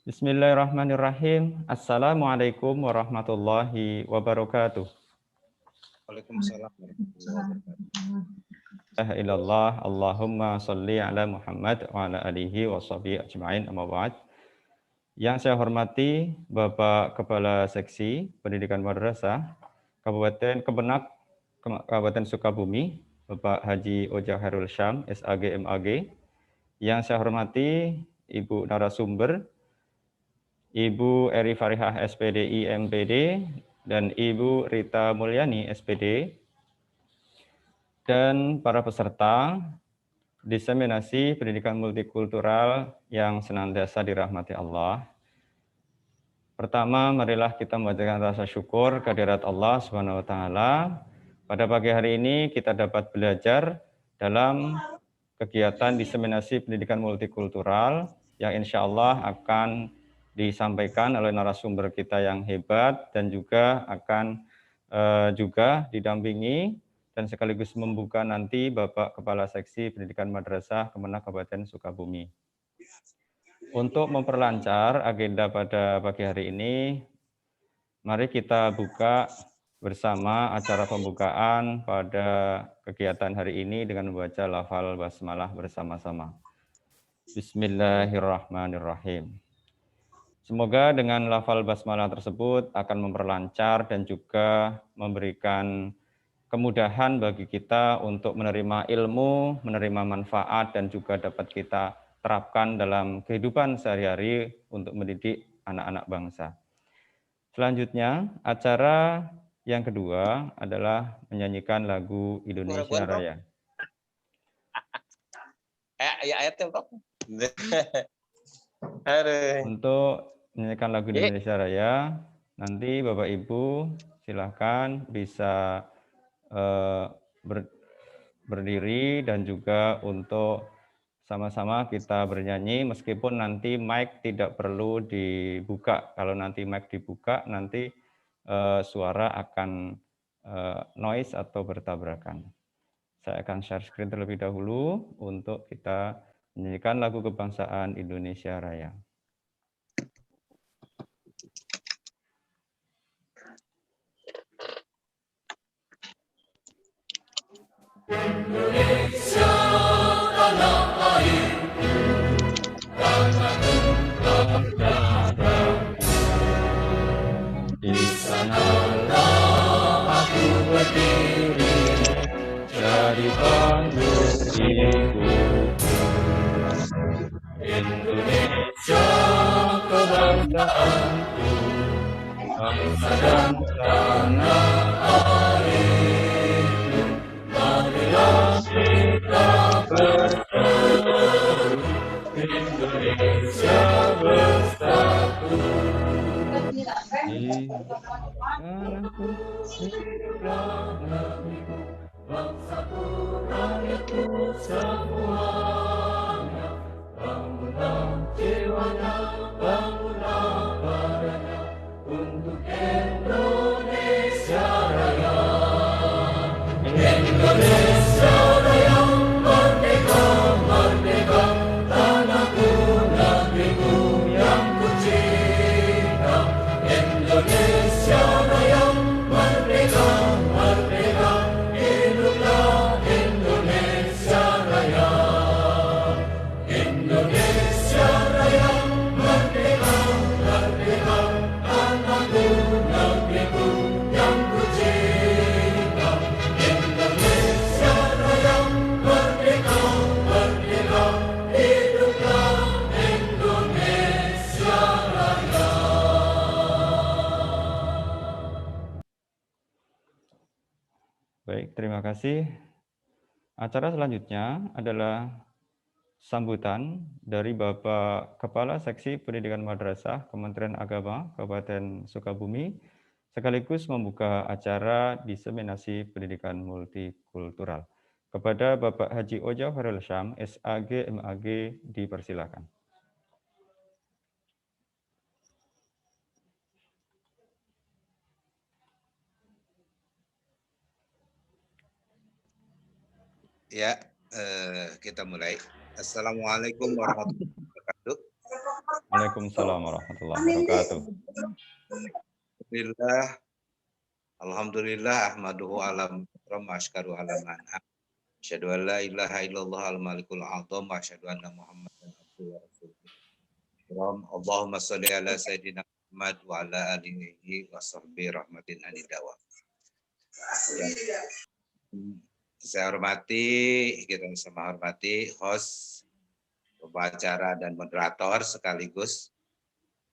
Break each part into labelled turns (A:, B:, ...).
A: Bismillahirrahmanirrahim. Assalamualaikum warahmatullahi wabarakatuh.
B: Waalaikumsalam warahmatullahi wabarakatuh.
A: La ilaha illallah, Allahumma sholli ala Muhammad wa ala alihi wa sahbihi ajma'in, amma ba'd. Yang saya hormati Bapak Kepala Seksi Pendidikan Madrasah Kabupaten Kemenak, Kabupaten Sukabumi, Bapak Haji Oja Khairul Syam, SAG MAG. Yang saya hormati Ibu narasumber, Ibu Eri Farihah SPDI MPD, dan Ibu Rita Mulyani SPD, dan para peserta diseminasi pendidikan multikultural yang senantiasa dirahmati Allah. Pertama, marilah kita membacakan rasa syukur kehadirat Allah Subhanahu wa taala. Pada pagi hari ini kita dapat belajar dalam kegiatan diseminasi pendidikan multikultural yang insya Allah akan disampaikan oleh narasumber kita yang hebat dan juga akan juga didampingi dan sekaligus membuka nanti Bapak Kepala Seksi Pendidikan Madrasah Kemenak Kabupaten Sukabumi. Untuk memperlancar agenda pada pagi hari ini, mari kita buka bersama acara pembukaan pada kegiatan hari ini dengan membaca lafal basmalah bersama-sama. Bismillahirrahmanirrahim. Semoga dengan lafal basmalah tersebut akan memperlancar dan juga memberikan kemudahan bagi kita untuk menerima ilmu, menerima manfaat, dan juga dapat kita terapkan dalam kehidupan sehari-hari untuk mendidik anak-anak bangsa. Selanjutnya, acara yang kedua adalah menyanyikan lagu Indonesia Raya.
B: Ayatnya berapa?
A: Untuk menyanyikan lagu Indonesia Raya, nanti Bapak Ibu silahkan bisa berdiri dan juga untuk sama-sama kita bernyanyi meskipun nanti mic tidak perlu dibuka. Kalau nanti mic dibuka, nanti suara akan noise atau bertabrakan. Saya akan share screen terlebih dahulu untuk kita menyanyikan lagu kebangsaan Indonesia Raya.
C: Indonesia tanah airku, tanah tumpah darahku. Di sanalah aku berdiri, jadi pandu hidupku. Indonesia kebanggaanku, bangsa dan tanah airku. Marilah kita berseru, Indonesia bersatu. Hiduplah negeriku, bangsaku, rakyatku semuanya. Bangunlah jiwanya, bangunlah badannya untuk Indonesia Raya. Indonesia Raya, merdeka, merdeka, tanahku, negeriku yang ku cinta. Indonesia Raya, merdeka, merdeka, hiduplah Indonesia Raya. Indonesia Raya, merdeka, merdeka, tanahku, negeriku yang ku cinta. Indonesia Raya, merdeka, merdeka, hiduplah Indonesia Raya.
A: Baik, terima kasih. Acara selanjutnya adalah sambutan dari Bapak Kepala Seksi Pendidikan Madrasah Kementerian Agama Kabupaten Sukabumi, sekaligus membuka acara diseminasi pendidikan multikultural. Kepada Bapak Haji Oja Khairul Syam, SAG MAG, dipersilakan.
B: Ya, kita mulai. Assalamualaikum warahmatullahi wabarakatuh.
A: Waalaikumsalam warahmatullahi wabarakatuh.
B: Alhamdulillah ahmaduhu alam wa asyhadu ala man asyhadu an la ilaha illallah al malikul azam wa asyhadu anna muhammadan abduhu wa rasuluh. Allahumma shalli ala sayyidina Muhammad wa ala alihi wa sahbihi rahmatin anidawa. Saya hormati, kita sama hormati host, pembicara dan moderator sekaligus,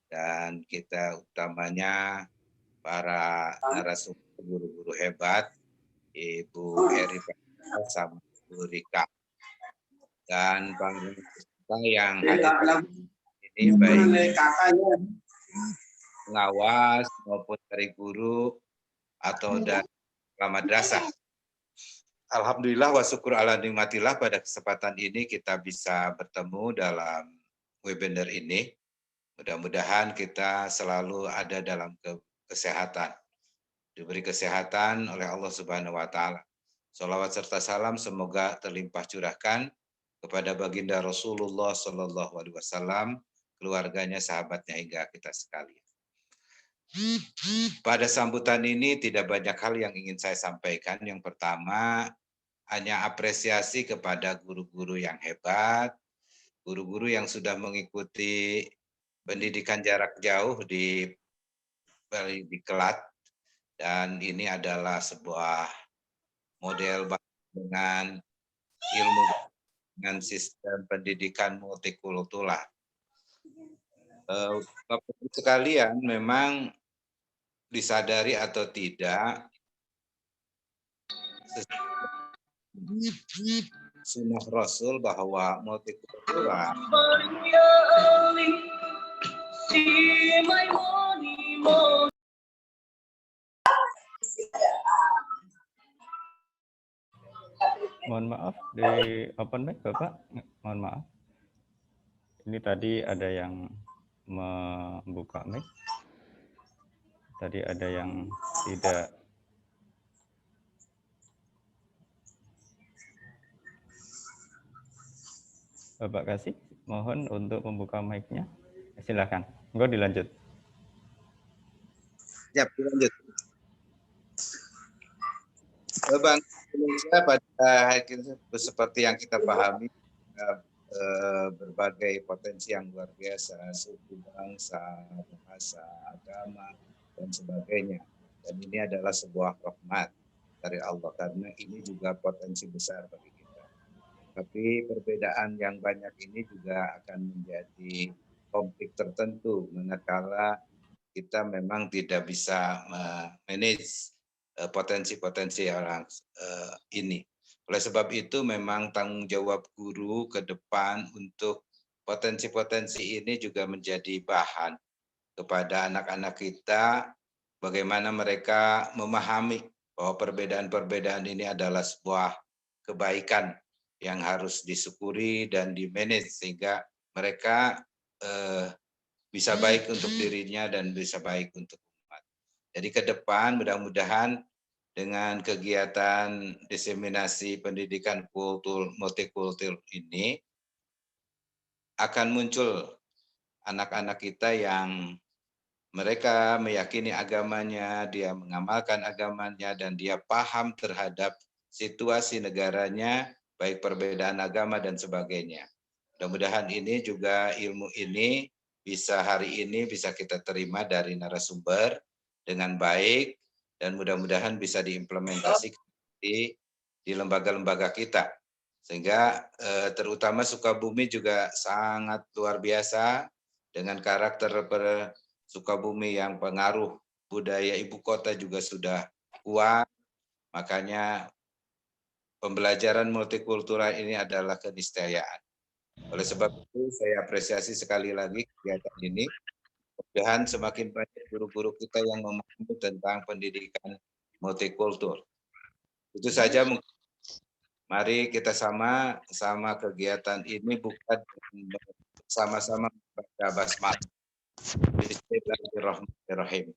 B: dan kita utamanya para narasumber guru-guru hebat, Ibu Eri sama Bu Rika, dan peserta yang hadir ini baik pengawas maupun dari guru atau dari madrasah. Alhamdulillah wa syukur ala nikmatillah, pada kesempatan ini kita bisa bertemu dalam webinar ini. Mudah-mudahan kita selalu ada dalam kesehatan, diberi kesehatan oleh Allah Subhanahu wa taala. Shalawat serta salam semoga terlimpah curahkan kepada baginda Rasulullah Shallallahu alaihi wasallam, keluarganya, sahabatnya hingga kita sekalian. Pada sambutan ini tidak banyak hal yang ingin saya sampaikan. Yang pertama, hanya apresiasi kepada guru-guru yang hebat, guru-guru yang sudah mengikuti pendidikan jarak jauh di Kelat, dan ini adalah sebuah model dengan ilmu dengan sistem pendidikan multikultural. Bapak sekalian, memang disadari atau tidak, sunnah Rasul bahwa multikultural
A: Mohon maaf, di open mic Bapak, mohon maaf. Ini tadi ada yang membuka mic. Tadi ada yang tidak. Bapak kasih, mohon untuk membuka mic-nya. Silakan. Enggak, dilanjut.
B: Ya, lanjut. Bang Indonesia pada seperti yang kita pahami, berbagai potensi yang luar biasa, suku, bangsa, bahasa, agama, dan sebagainya. Dan ini adalah sebuah rahmat dari Allah, karena ini juga potensi besar bagi kita. Tapi perbedaan yang banyak ini juga akan menjadi konflik tertentu, manakala kita memang tidak bisa manage potensi-potensi orang ini. Oleh sebab itu memang tanggung jawab guru ke depan untuk potensi-potensi ini juga menjadi bahan kepada anak-anak kita, bagaimana mereka memahami bahwa perbedaan-perbedaan ini adalah sebuah kebaikan yang harus disyukuri dan di-manage sehingga mereka bisa baik untuk dirinya dan bisa baik untuk umat. Jadi ke depan mudah-mudahan dengan kegiatan diseminasi pendidikan multikultur ini akan muncul anak-anak kita yang mereka meyakini agamanya, dia mengamalkan agamanya, dan dia paham terhadap situasi negaranya, baik perbedaan agama dan sebagainya. Mudah-mudahan ini juga ilmu ini bisa hari ini bisa kita terima dari narasumber dengan baik, dan mudah-mudahan bisa diimplementasikan di lembaga-lembaga kita. Sehingga terutama Sukabumi juga sangat luar biasa dengan karakter Sukabumi yang pengaruh budaya ibu kota juga sudah kuat. Makanya pembelajaran multikultural ini adalah keniscayaan. Oleh sebab itu saya apresiasi sekali lagi kegiatan ini. Mudah-mudahan semakin banyak guru-guru kita yang memahami tentang pendidikan multikultur. Itu saja. Mari kita sama kegiatan ini bukan sama-sama membaca basmalah. Bismillahirrahmanirrahim.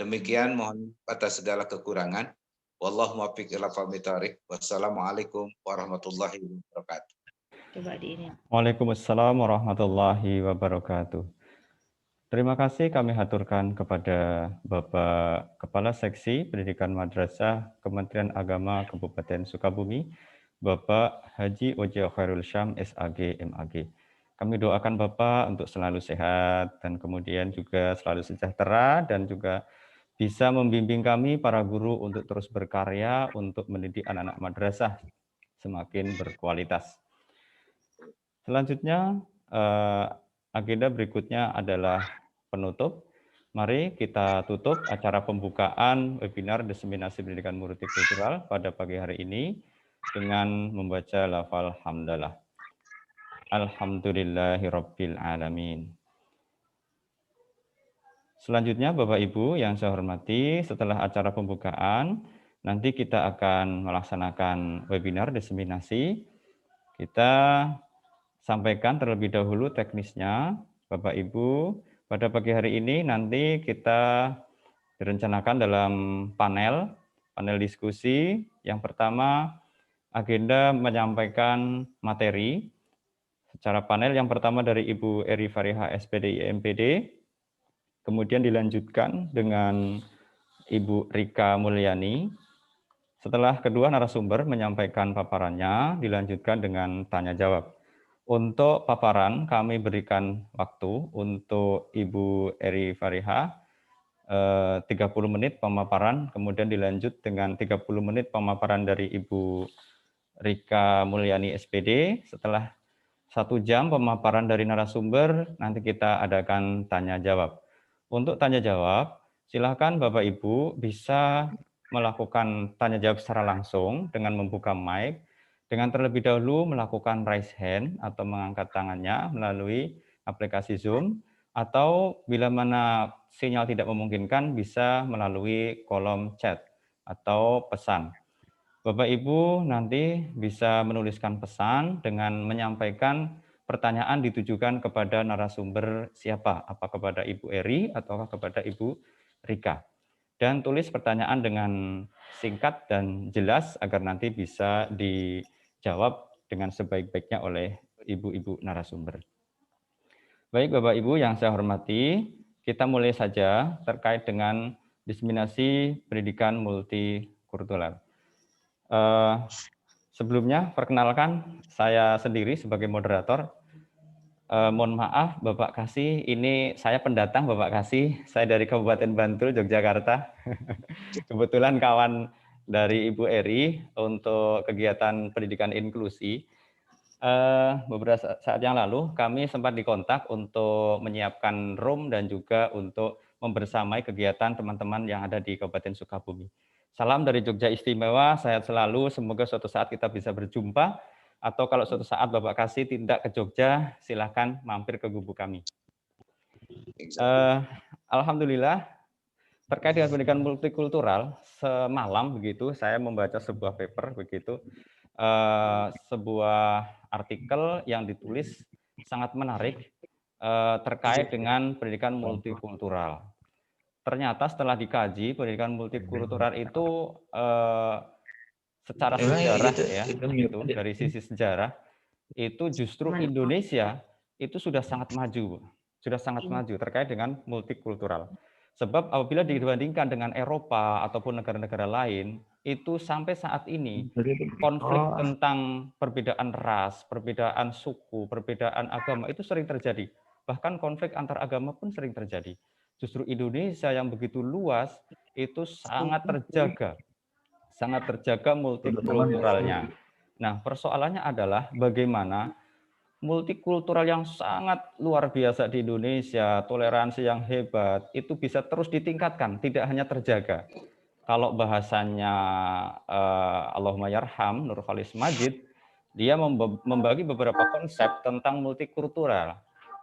B: Demikian, mohon atas segala kekurangan. Wallahu muwaffiq ila aqwamit thoriq. Wassalamualaikum warahmatullahi wabarakatuh.
D: Coba di ini.
A: Waalaikumsalam warahmatullahi wabarakatuh. Terima kasih kami haturkan kepada Bapak Kepala Seksi Pendidikan Madrasah Kementerian Agama Kabupaten Sukabumi, Bapak Haji Ojo Khairul Syam, SAG, MAG. Kami doakan Bapak untuk selalu sehat dan kemudian juga selalu sejahtera dan juga bisa membimbing kami para guru untuk terus berkarya untuk mendidik anak-anak madrasah semakin berkualitas. Selanjutnya, agenda berikutnya adalah penutup. Mari kita tutup acara pembukaan webinar diseminasi pendidikan multikultural pada pagi hari ini dengan membaca lafal hamdalah. Alhamdulillahirabbil alamin. Selanjutnya Bapak Ibu yang saya hormati, setelah acara pembukaan nanti kita akan melaksanakan webinar diseminasi. Kita sampaikan terlebih dahulu teknisnya, Bapak Ibu. Pada pagi hari ini nanti kita direncanakan dalam panel diskusi. Yang pertama, agenda menyampaikan materi. Secara panel yang pertama dari Ibu Eri Fariha, SPD IMPD. Kemudian dilanjutkan dengan Ibu Rika Mulyani. Setelah kedua narasumber menyampaikan paparannya, dilanjutkan dengan tanya jawab. Untuk paparan, kami berikan waktu untuk Ibu Eri Fariha, 30 menit pemaparan, kemudian dilanjut dengan 30 menit pemaparan dari Ibu Rika Mulyani SPD. Setelah 1 jam pemaparan dari narasumber, nanti kita adakan tanya jawab. Untuk tanya jawab, silakan Bapak Ibu bisa melakukan tanya jawab secara langsung dengan membuka mic, dengan terlebih dahulu melakukan raise hand atau mengangkat tangannya melalui aplikasi Zoom, atau bila mana sinyal tidak memungkinkan bisa melalui kolom chat atau pesan. Bapak Ibu nanti bisa menuliskan pesan dengan menyampaikan pertanyaan ditujukan kepada narasumber siapa, apa kepada Ibu Eri atau kepada Ibu Rika. Dan tulis pertanyaan dengan singkat dan jelas agar nanti bisa dijawab dengan sebaik-baiknya oleh ibu-ibu narasumber. Baik Bapak Ibu yang saya hormati, kita mulai saja terkait dengan diseminasi pendidikan multikultural. Sebelumnya, perkenalkan saya sendiri sebagai moderator. Mohon maaf Bapak Kasih, ini saya pendatang Bapak Kasih, saya dari Kabupaten Bantul, Yogyakarta. Kebetulan kawan dari Ibu Eri untuk kegiatan pendidikan inklusi. Beberapa saat yang lalu kami sempat dikontak untuk menyiapkan room dan juga untuk membersamai kegiatan teman-teman yang ada di Kabupaten Sukabumi. Salam dari Jogja Istimewa, sehat selalu, semoga suatu saat kita bisa berjumpa, atau kalau suatu saat Bapak Kasih tindak ke Jogja, silakan mampir ke gubuk kami. Alhamdulillah, terkait dengan pendidikan multikultural, semalam begitu saya membaca sebuah paper begitu, sebuah artikel yang ditulis sangat menarik terkait dengan pendidikan multikultural. Ternyata setelah dikaji, pendidikan multikultural itu secara sejarah ya, itu dari sisi sejarah itu justru Indonesia itu sudah sangat maju terkait dengan multikultural. Sebab apabila dibandingkan dengan Eropa ataupun negara-negara lain, itu sampai saat ini konflik tentang perbedaan ras, perbedaan suku, perbedaan agama itu sering terjadi. Bahkan konflik antar agama pun sering terjadi. Justru Indonesia yang begitu luas itu sangat terjaga multikulturalnya. Nah, persoalannya adalah bagaimana multikultural yang sangat luar biasa di Indonesia, toleransi yang hebat, itu bisa terus ditingkatkan, tidak hanya terjaga. Kalau bahasanya Allahumma yarham, Nur Khalis Majid, dia membagi beberapa konsep tentang multikultural.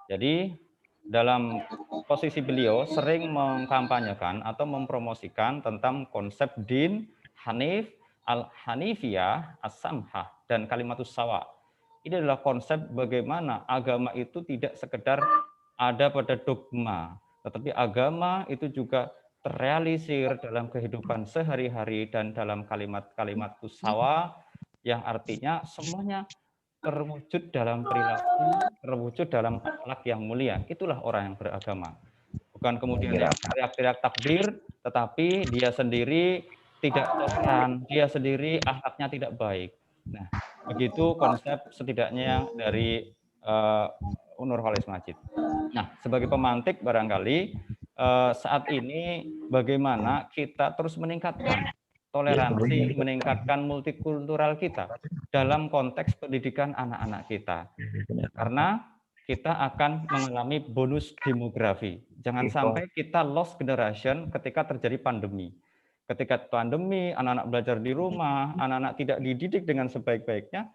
A: Jadi dalam posisi beliau sering mengkampanyekan atau mempromosikan tentang konsep din, hanif, al-hanifiyah, as-samhah, dan kalimatus sawa. Ini adalah konsep bagaimana agama itu tidak sekedar ada pada dogma, tetapi agama itu juga terrealisir dalam kehidupan sehari-hari dan dalam kalimat-kalimat sawa yang artinya semuanya terwujud dalam perilaku, terwujud dalam akhlak yang mulia. Itulah orang yang beragama. bukan kemudian dia teriak-teriak takbir, tetapi dia sendiri tidak toleran, dia sendiri akhlaknya tidak baik. Nah, begitu konsep setidaknya dari Nurholis Majid. Nah, sebagai pemantik barangkali saat ini bagaimana kita terus meningkatkan toleransi, meningkatkan multikultural kita dalam konteks pendidikan anak-anak kita. Karena kita akan mengalami bonus demografi. Jangan sampai kita lost generation ketika terjadi pandemi. Ketika pandemi, anak-anak belajar di rumah, anak-anak tidak dididik dengan sebaik-baiknya,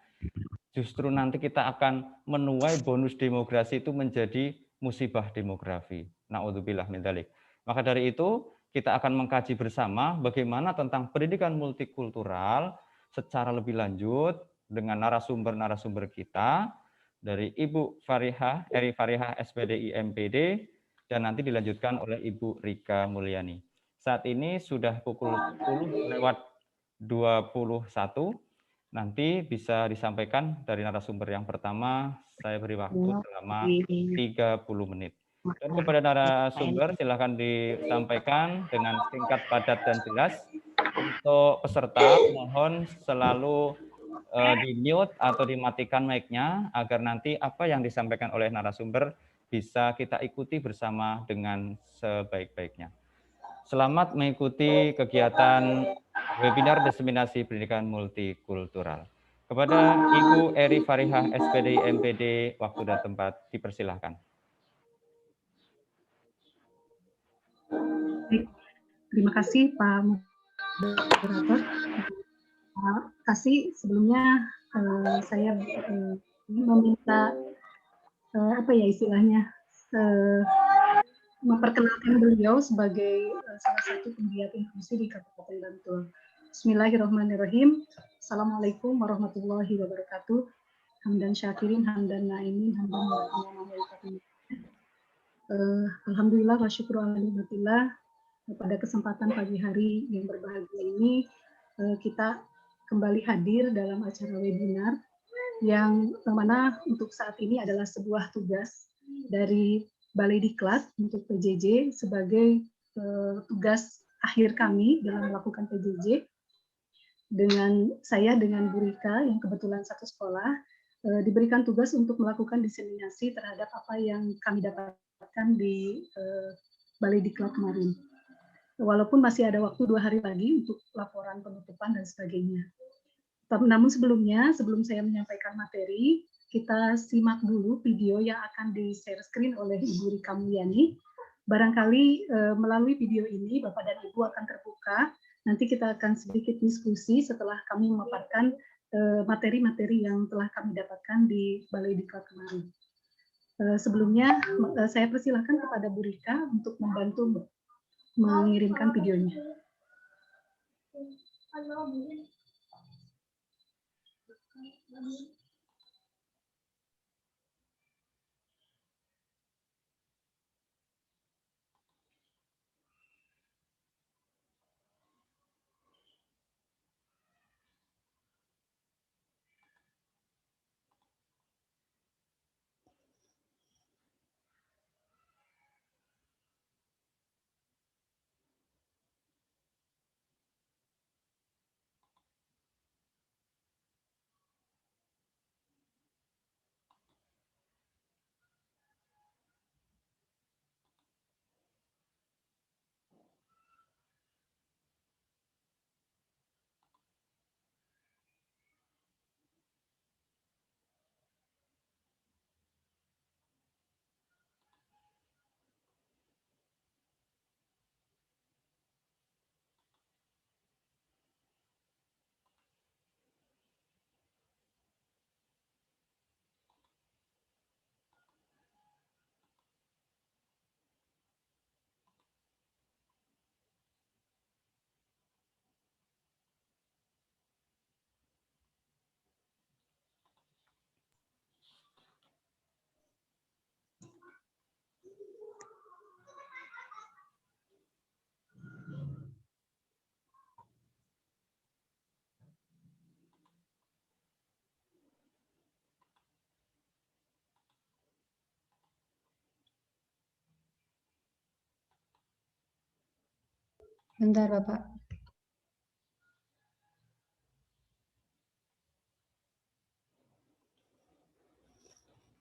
A: justru nanti kita akan menuai bonus demografi itu menjadi musibah demografi. Na'udzubillah min dzalik. Maka dari itu, kita akan mengkaji bersama bagaimana tentang pendidikan multikultural secara lebih lanjut dengan narasumber-narasumber kita dari Ibu Farihah, Eri Farihah, SPDI MPD, dan nanti dilanjutkan oleh Ibu Rika Mulyani. Saat ini sudah pukul 10:21. Nanti bisa disampaikan dari narasumber yang pertama, saya beri waktu selama 30 menit. Dan kepada narasumber silakan disampaikan dengan singkat, padat, dan jelas. Untuk peserta mohon selalu di-mute atau dimatikan mic-nya agar nanti apa yang disampaikan oleh narasumber bisa kita ikuti bersama dengan sebaik-baiknya. Selamat mengikuti kegiatan webinar diseminasi pendidikan multikultural. Kepada Ibu Eri Farihah, SPDI MPD, waktu dan tempat dipersilahkan.
D: Terima kasih Pak Moderator. Terima kasih sebelumnya saya meminta apa ya istilahnya memperkenalkan beliau sebagai salah satu penggiat inklusi di Kabupaten Bantul. Bismillahirrahmanirrahim. Assalamualaikum warahmatullahi wabarakatuh. Hamdan syakirin, hamdan naimin, hamdan wabarakatuh. Alhamdulillah wa syukur alhamdulillah. Pada kesempatan pagi hari yang berbahagia ini, kita kembali hadir dalam acara webinar yang mana untuk saat ini adalah sebuah tugas dari Balai Diklat untuk PJJ sebagai tugas akhir kami dalam melakukan PJJ. Dengan Bu Rika yang kebetulan satu sekolah, diberikan tugas untuk melakukan diseminasi terhadap apa yang kami dapatkan di Balai Diklat kemarin. Walaupun masih ada waktu 2 hari lagi untuk laporan penutupan dan sebagainya. Namun sebelum saya menyampaikan materi, kita simak dulu video yang akan di-share screen oleh Ibu Rika Mulyani. Barangkali melalui video ini Bapak dan Ibu akan terbuka. Nanti kita akan sedikit diskusi setelah kami memaparkan materi-materi yang telah kami dapatkan di Balai Diklat kemarin. Sebelumnya saya persilahkan kepada Bu Rika untuk membantu mengirimkan videonya.
E: Bentar, Bapak.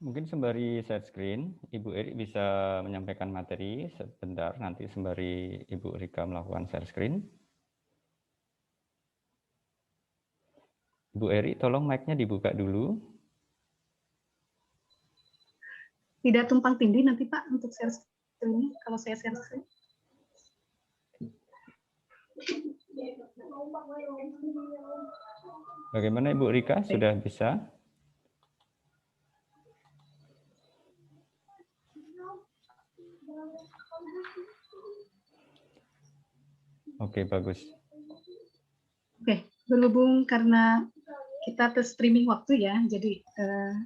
A: Mungkin sembari share screen, Ibu Eri bisa menyampaikan materi sebentar, nanti sembari Ibu Rika melakukan share screen. Ibu Eri, tolong mic-nya dibuka dulu.
D: Tidak tumpang tindih nanti Pak untuk share screen kalau saya share screen.
A: Bagaimana Ibu Rika, sudah bisa? Oke, bagus.
D: Oke, berhubung karena kita ke streaming waktu ya, jadi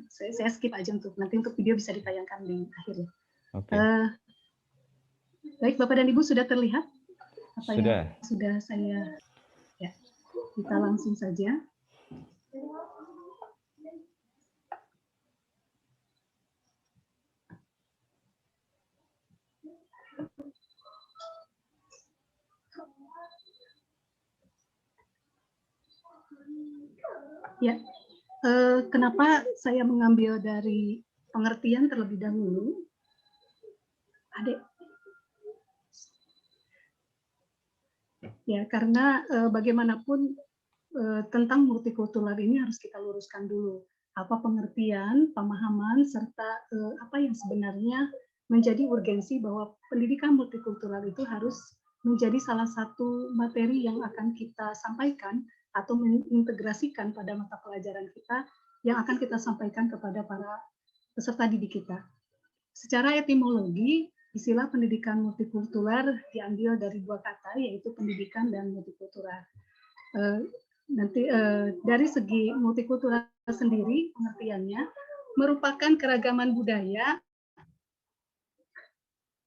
D: saya skip aja nanti untuk video bisa ditayangkan di akhir.
A: Oke.
D: Baik, Bapak dan Ibu sudah terlihat apa
A: Sudah.
D: yang sudah saya ya, kita langsung saja. Ya, kenapa saya mengambil dari pengertian terlebih dahulu? Adik. Ya, karena bagaimanapun tentang multikultural ini harus kita luruskan dulu. Apa pengertian, pemahaman, serta apa yang sebenarnya menjadi urgensi bahwa pendidikan multikultural itu harus menjadi salah satu materi yang akan kita sampaikan atau mengintegrasikan pada mata pelajaran kita yang akan kita sampaikan kepada para peserta didik kita. Secara etimologi, istilah pendidikan multikultural diambil dari dua kata, yaitu pendidikan dan multikultural. Dari segi multikultural sendiri, pengertiannya merupakan keragaman budaya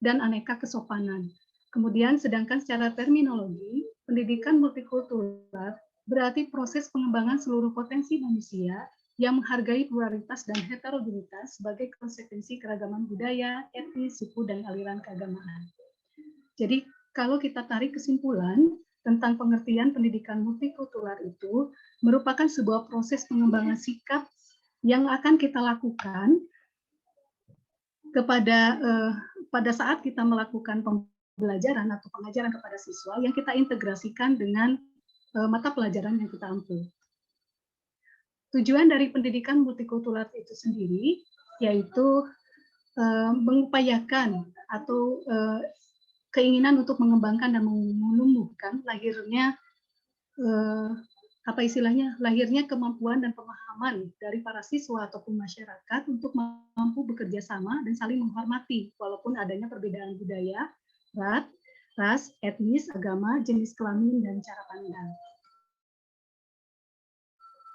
D: dan aneka kesopanan. Kemudian, sedangkan secara terminologi, pendidikan multikultural berarti proses pengembangan seluruh potensi manusia yang menghargai pluralitas dan heterogenitas sebagai konsekuensi keragaman budaya, etnis, suku, dan aliran keagamaan. Jadi, kalau kita tarik kesimpulan tentang pengertian pendidikan multikultural itu merupakan sebuah proses pengembangan sikap yang akan kita lakukan kepada pada saat kita melakukan pembelajaran atau pengajaran kepada siswa yang kita integrasikan dengan mata pelajaran yang kita ampu. Tujuan dari pendidikan multikultural itu sendiri yaitu mengupayakan atau keinginan untuk mengembangkan dan menumbuhkan lahirnya lahirnya kemampuan dan pemahaman dari para siswa ataupun masyarakat untuk mampu bekerja sama dan saling menghormati walaupun adanya perbedaan budaya, ras, etnis, agama, jenis kelamin, dan cara pandang.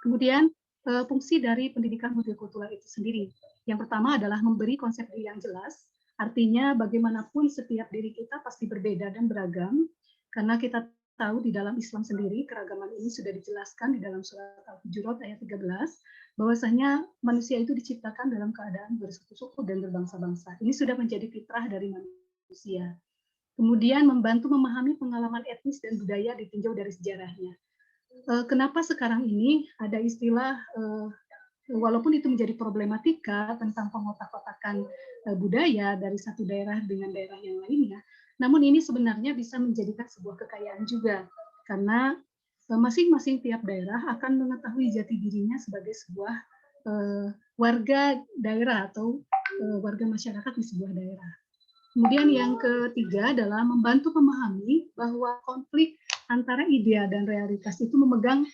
D: Kemudian fungsi dari pendidikan multikultural itu sendiri. Yang pertama adalah memberi konsep diri yang jelas, artinya bagaimanapun setiap diri kita pasti berbeda dan beragam, karena kita tahu di dalam Islam sendiri keragaman ini sudah dijelaskan di dalam surat Al-Hujurat ayat 13, bahwasanya manusia itu diciptakan dalam keadaan bersuku-suku dan berbangsa-bangsa. Ini sudah menjadi fitrah dari manusia. Kemudian membantu memahami pengalaman etnis dan budaya ditinjau dari sejarahnya. Kenapa sekarang ini ada istilah, walaupun itu menjadi problematika tentang pengotak-kotakan budaya dari satu daerah dengan daerah yang lainnya, namun ini sebenarnya bisa menjadikan sebuah kekayaan juga, karena masing-masing tiap daerah akan mengetahui jati dirinya sebagai sebuah warga daerah atau warga masyarakat di sebuah daerah. Kemudian yang ketiga adalah membantu memahami bahwa konflik antara idea dan realitas itu memegang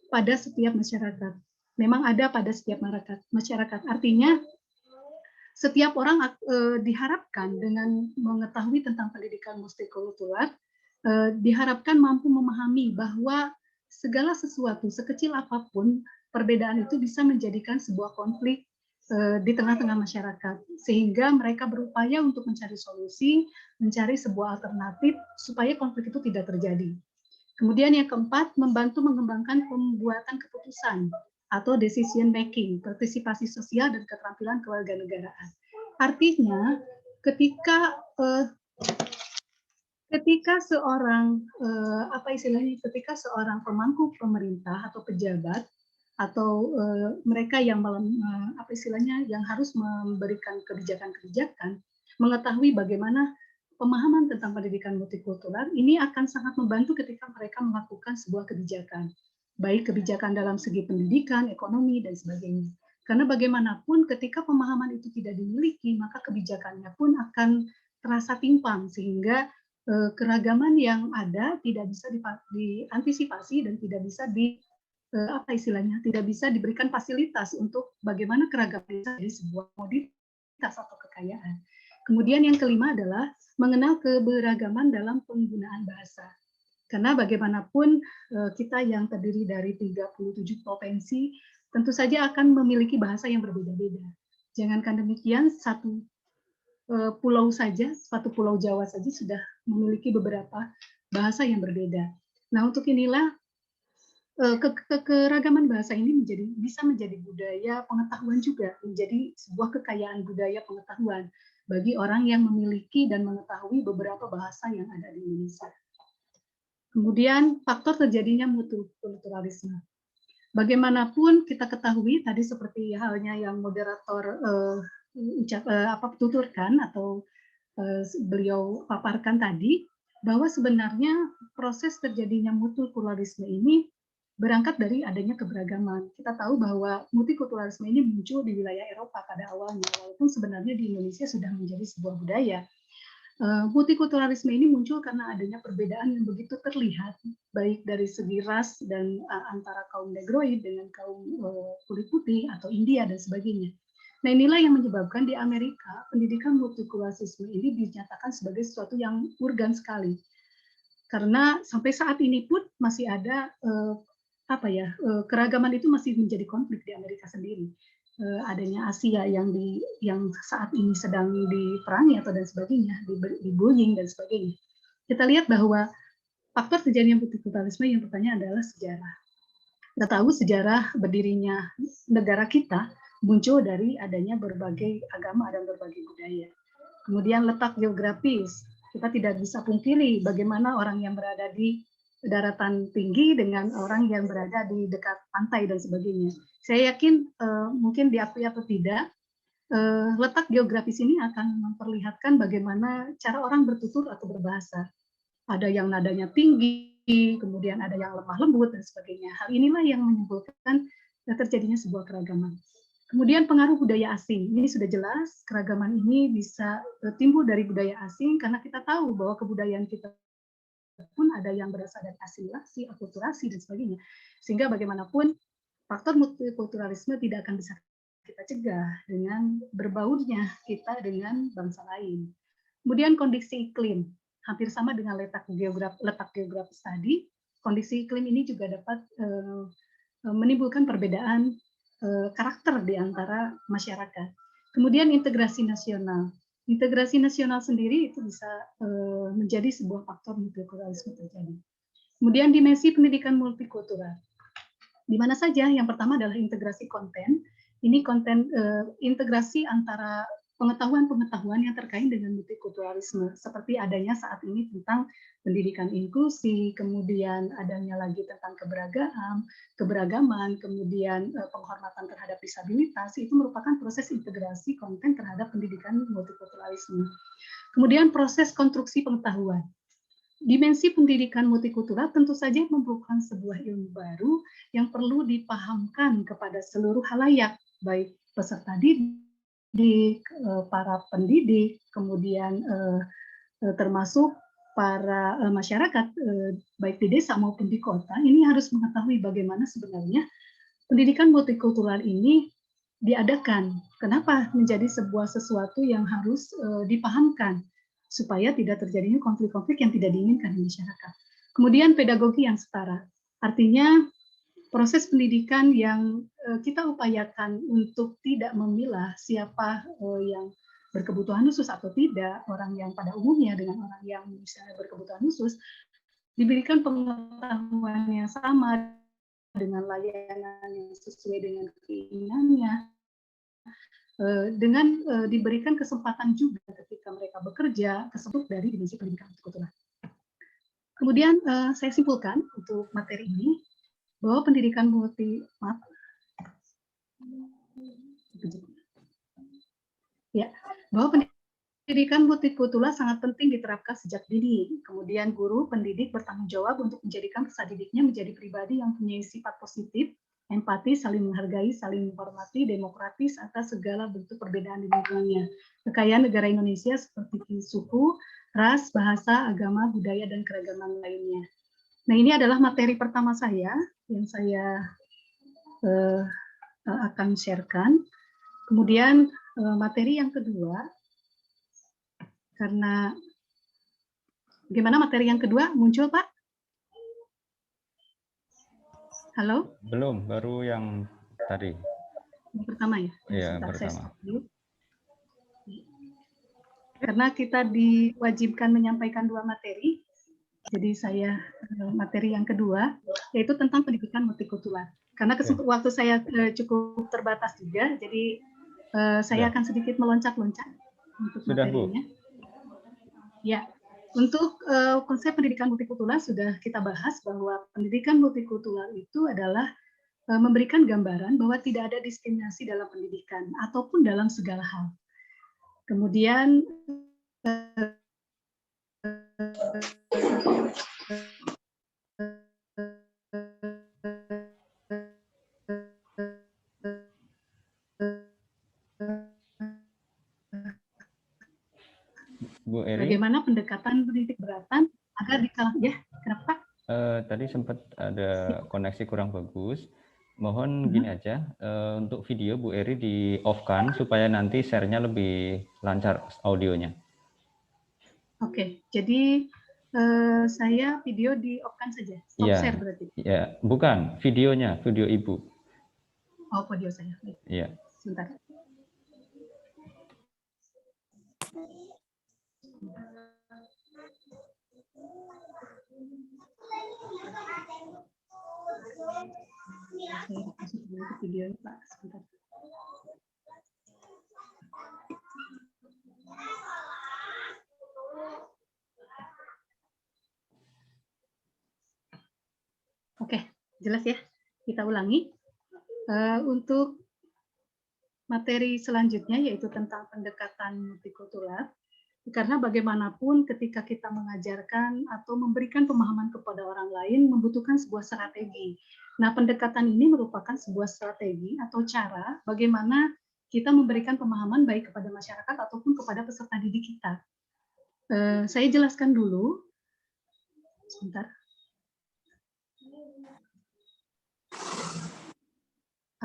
D: pada setiap masyarakat. Memang ada pada setiap masyarakat. Artinya setiap orang diharapkan dengan mengetahui tentang pendidikan multikultural, diharapkan mampu memahami bahwa segala sesuatu, sekecil apapun, perbedaan itu bisa menjadikan sebuah konflik di tengah-tengah masyarakat, sehingga mereka berupaya untuk mencari solusi, mencari sebuah alternatif supaya konflik itu tidak terjadi. Kemudian yang keempat, membantu mengembangkan pembuatan keputusan atau decision making, partisipasi sosial dan keterampilan kewarganegaraan. Artinya, ketika ketika seorang ketika seorang pemangku pemerintah atau pejabat atau mereka yang yang harus memberikan kebijakan-kebijakan mengetahui bagaimana pemahaman tentang pendidikan multikultural, ini akan sangat membantu ketika mereka melakukan sebuah kebijakan, baik kebijakan dalam segi pendidikan, ekonomi, dan sebagainya. Karena bagaimanapun ketika pemahaman itu tidak dimiliki, maka kebijakannya pun akan terasa timpang, sehingga keragaman yang ada tidak bisa diantisipasi dan tidak bisa tidak bisa diberikan fasilitas untuk bagaimana keragaman bisa jadi sebuah komoditas atau kekayaan. Kemudian yang kelima adalah mengenal keberagaman dalam penggunaan bahasa. Karena bagaimanapun kita yang terdiri dari 37 provinsi tentu saja akan memiliki bahasa yang berbeda-beda. Jangankan demikian, satu pulau Jawa saja sudah memiliki beberapa bahasa yang berbeda. Nah, untuk inilah keragaman bahasa ini bisa menjadi budaya pengetahuan juga, menjadi sebuah kekayaan budaya pengetahuan bagi orang yang memiliki dan mengetahui beberapa bahasa yang ada di Indonesia. Kemudian faktor terjadinya multikulturalisme. Bagaimanapun kita ketahui tadi seperti halnya yang moderator tuturkan atau beliau paparkan tadi, bahwa sebenarnya proses terjadinya multikulturalisme ini berangkat dari adanya keberagaman. Kita tahu bahwa multikulturalisme ini muncul di wilayah Eropa pada awalnya, walaupun sebenarnya di Indonesia sudah menjadi sebuah budaya. Multikulturalisme ini muncul karena adanya perbedaan yang begitu terlihat, baik dari segi ras dan antara kaum negroid dengan kaum kulit putih atau India dan sebagainya. Nah, inilah yang menyebabkan di Amerika pendidikan multikulturalisme ini dinyatakan sebagai sesuatu yang urgen sekali. Karena sampai saat ini pun masih ada keragaman itu masih menjadi konflik di Amerika sendiri. Adanya Asia yang saat ini sedang diperangi atau dan sebagainya, dibullying dan sebagainya. Kita lihat bahwa faktor terjadinya multikulturalisme yang pertama adalah sejarah. Kita tahu sejarah berdirinya negara kita muncul dari adanya berbagai agama dan berbagai budaya. Kemudian letak geografis, kita tidak bisa pungkiri bagaimana orang yang berada di daratan tinggi dengan orang yang berada di dekat pantai dan sebagainya. Saya yakin mungkin diakui atau tidak, letak geografis ini akan memperlihatkan bagaimana cara orang bertutur atau berbahasa. Ada yang nadanya tinggi, kemudian ada yang lemah lembut dan sebagainya. Hal inilah yang menimbulkan terjadinya sebuah keragaman. Kemudian pengaruh budaya asing. Ini sudah jelas keragaman ini bisa timbul dari budaya asing karena kita tahu bahwa kebudayaan kita pun ada yang berasal dari asimilasi, akulturasi, dan sebagainya. Sehingga bagaimanapun faktor multikulturalisme tidak akan bisa kita cegah dengan berbaurnya kita dengan bangsa lain. Kemudian kondisi iklim, hampir sama dengan letak geografis tadi, kondisi iklim ini juga dapat menimbulkan perbedaan karakter di antara masyarakat. Kemudian integrasi nasional. Integrasi nasional sendiri itu bisa menjadi sebuah faktor multikulturalisme terjadi. Kemudian dimensi pendidikan multikultural. Di mana saja? Yang pertama adalah integrasi konten. Ini konten integrasi antara pengetahuan-pengetahuan yang terkait dengan multikulturalisme, seperti adanya saat ini tentang pendidikan inklusi, kemudian adanya lagi tentang keberagaman, kemudian penghormatan terhadap disabilitas, itu merupakan proses integrasi konten terhadap pendidikan multikulturalisme. Kemudian proses konstruksi pengetahuan. Dimensi pendidikan multikultural tentu saja merupakan sebuah ilmu baru yang perlu dipahamkan kepada seluruh halayak, baik peserta didik, para pendidik, kemudian termasuk para masyarakat, baik di desa maupun di kota, ini harus mengetahui bagaimana sebenarnya pendidikan multikultural ini diadakan. Kenapa menjadi sebuah sesuatu yang harus dipahamkan, supaya tidak terjadinya konflik-konflik yang tidak diinginkan di masyarakat. Kemudian pedagogi yang setara, artinya proses pendidikan yang kita upayakan untuk tidak memilah siapa yang berkebutuhan khusus atau tidak, orang yang pada umumnya dengan orang yang misalnya berkebutuhan khusus, diberikan pengetahuan yang sama dengan layanan yang sesuai dengan keinginannya, dengan diberikan kesempatan juga ketika mereka bekerja, kesempatan dari dimensi pendidikan multikultural. Kemudian saya simpulkan untuk materi ini bahwa pendidikan pendidikan multikultural sangat penting diterapkan sejak dini. Kemudian guru, pendidik bertanggung jawab untuk menjadikan peserta didiknya menjadi pribadi yang punya sifat positif, empati, saling menghargai, saling menghormati, demokratis atas segala bentuk perbedaan di lingkungannya. Kekayaan negara Indonesia seperti suku, ras, bahasa, agama, budaya, dan keragaman lainnya. Nah, ini adalah materi pertama saya yang saya akan sharekan. Kemudian materi yang kedua, karena bagaimana materi yang kedua muncul, Pak? Halo?
A: Belum, baru yang tadi.
D: Yang pertama ya?
A: Iya,
D: Sebentar, saya
A: pertama.
D: stop dulu. Karena kita diwajibkan menyampaikan 2 materi, jadi saya materi yang kedua, yaitu tentang pendidikan multikultural. Karena waktu saya cukup terbatas juga, jadi saya akan sedikit meloncat-loncat untuk
A: Sudah,
D: materinya.
A: Bu?
D: Ya, untuk konsep pendidikan multikultural sudah kita bahas bahwa pendidikan multikultural itu adalah memberikan gambaran bahwa tidak ada diskriminasi dalam pendidikan ataupun dalam segala hal. Kemudian
A: Bu Eri?
D: Bagaimana pendekatan pendidik beratan agar ya, kenapa?
A: Tadi sempat ada koneksi kurang bagus. Mohon gini aja, untuk video Bu Eri di off-kan supaya nanti share-nya lebih lancar audionya.
D: Oke, jadi saya video di off-kan saja, stop share berarti?
A: Iya, bukan, videonya, video Ibu.
D: Oh, video saya.
A: Iya.
D: Sebentar. Saya kasih dulu ke video Pak, sebentar. Oke, jelas ya. Kita ulangi. Untuk materi selanjutnya yaitu tentang pendekatan multikultural. Karena bagaimanapun ketika kita mengajarkan atau memberikan pemahaman kepada orang lain membutuhkan sebuah strategi. Nah, pendekatan ini merupakan sebuah strategi atau cara bagaimana kita memberikan pemahaman baik kepada masyarakat ataupun kepada peserta didik kita. Saya jelaskan dulu. Sebentar.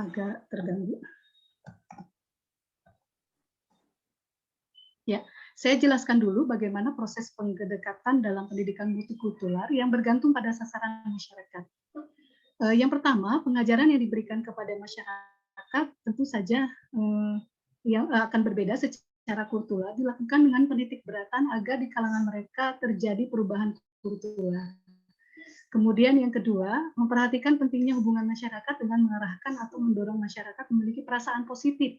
D: Agak terganggu. Ya, saya jelaskan dulu bagaimana proses pendekatan dalam pendidikan multikultural yang bergantung pada sasaran masyarakat. Yang pertama, pengajaran yang diberikan kepada masyarakat tentu saja yang akan berbeda secara kultural dilakukan dengan penitik beratan agar di kalangan mereka terjadi perubahan kultural. Kemudian yang kedua, memperhatikan pentingnya hubungan masyarakat dengan mengarahkan atau mendorong masyarakat memiliki perasaan positif,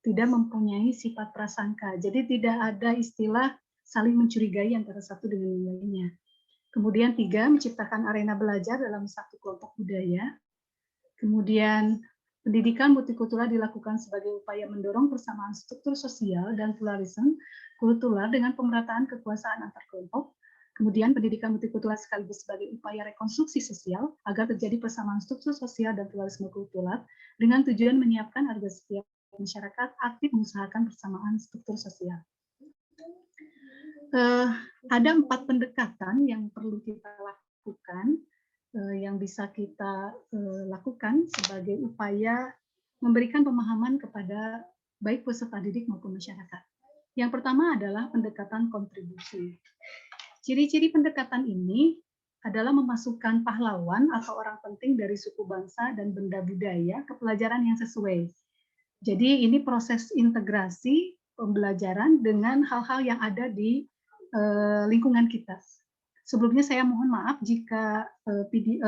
D: tidak mempunyai sifat prasangka. Jadi tidak ada istilah saling mencurigai antara satu dengan yang lainnya. Kemudian 3, menciptakan arena belajar dalam satu kelompok budaya. Kemudian pendidikan multikultural dilakukan sebagai upaya mendorong persamaan struktur sosial dan pluralisme kultural dengan pemerataan kekuasaan antar kelompok. Kemudian pendidikan multikultural sekaligus sebagai upaya rekonstruksi sosial agar terjadi persamaan struktur sosial dan pluralisme kultural dengan tujuan menyiapkan agar setiap masyarakat aktif mengusahakan persamaan struktur sosial. Ada 4 pendekatan yang perlu kita lakukan, yang bisa kita lakukan sebagai upaya memberikan pemahaman kepada baik peserta didik maupun masyarakat. Yang pertama adalah pendekatan kontribusi. Ciri-ciri pendekatan ini adalah memasukkan pahlawan atau orang penting dari suku bangsa dan benda budaya ke pelajaran yang sesuai. Jadi ini proses integrasi pembelajaran dengan hal-hal yang ada di lingkungan kita. Sebelumnya saya mohon maaf jika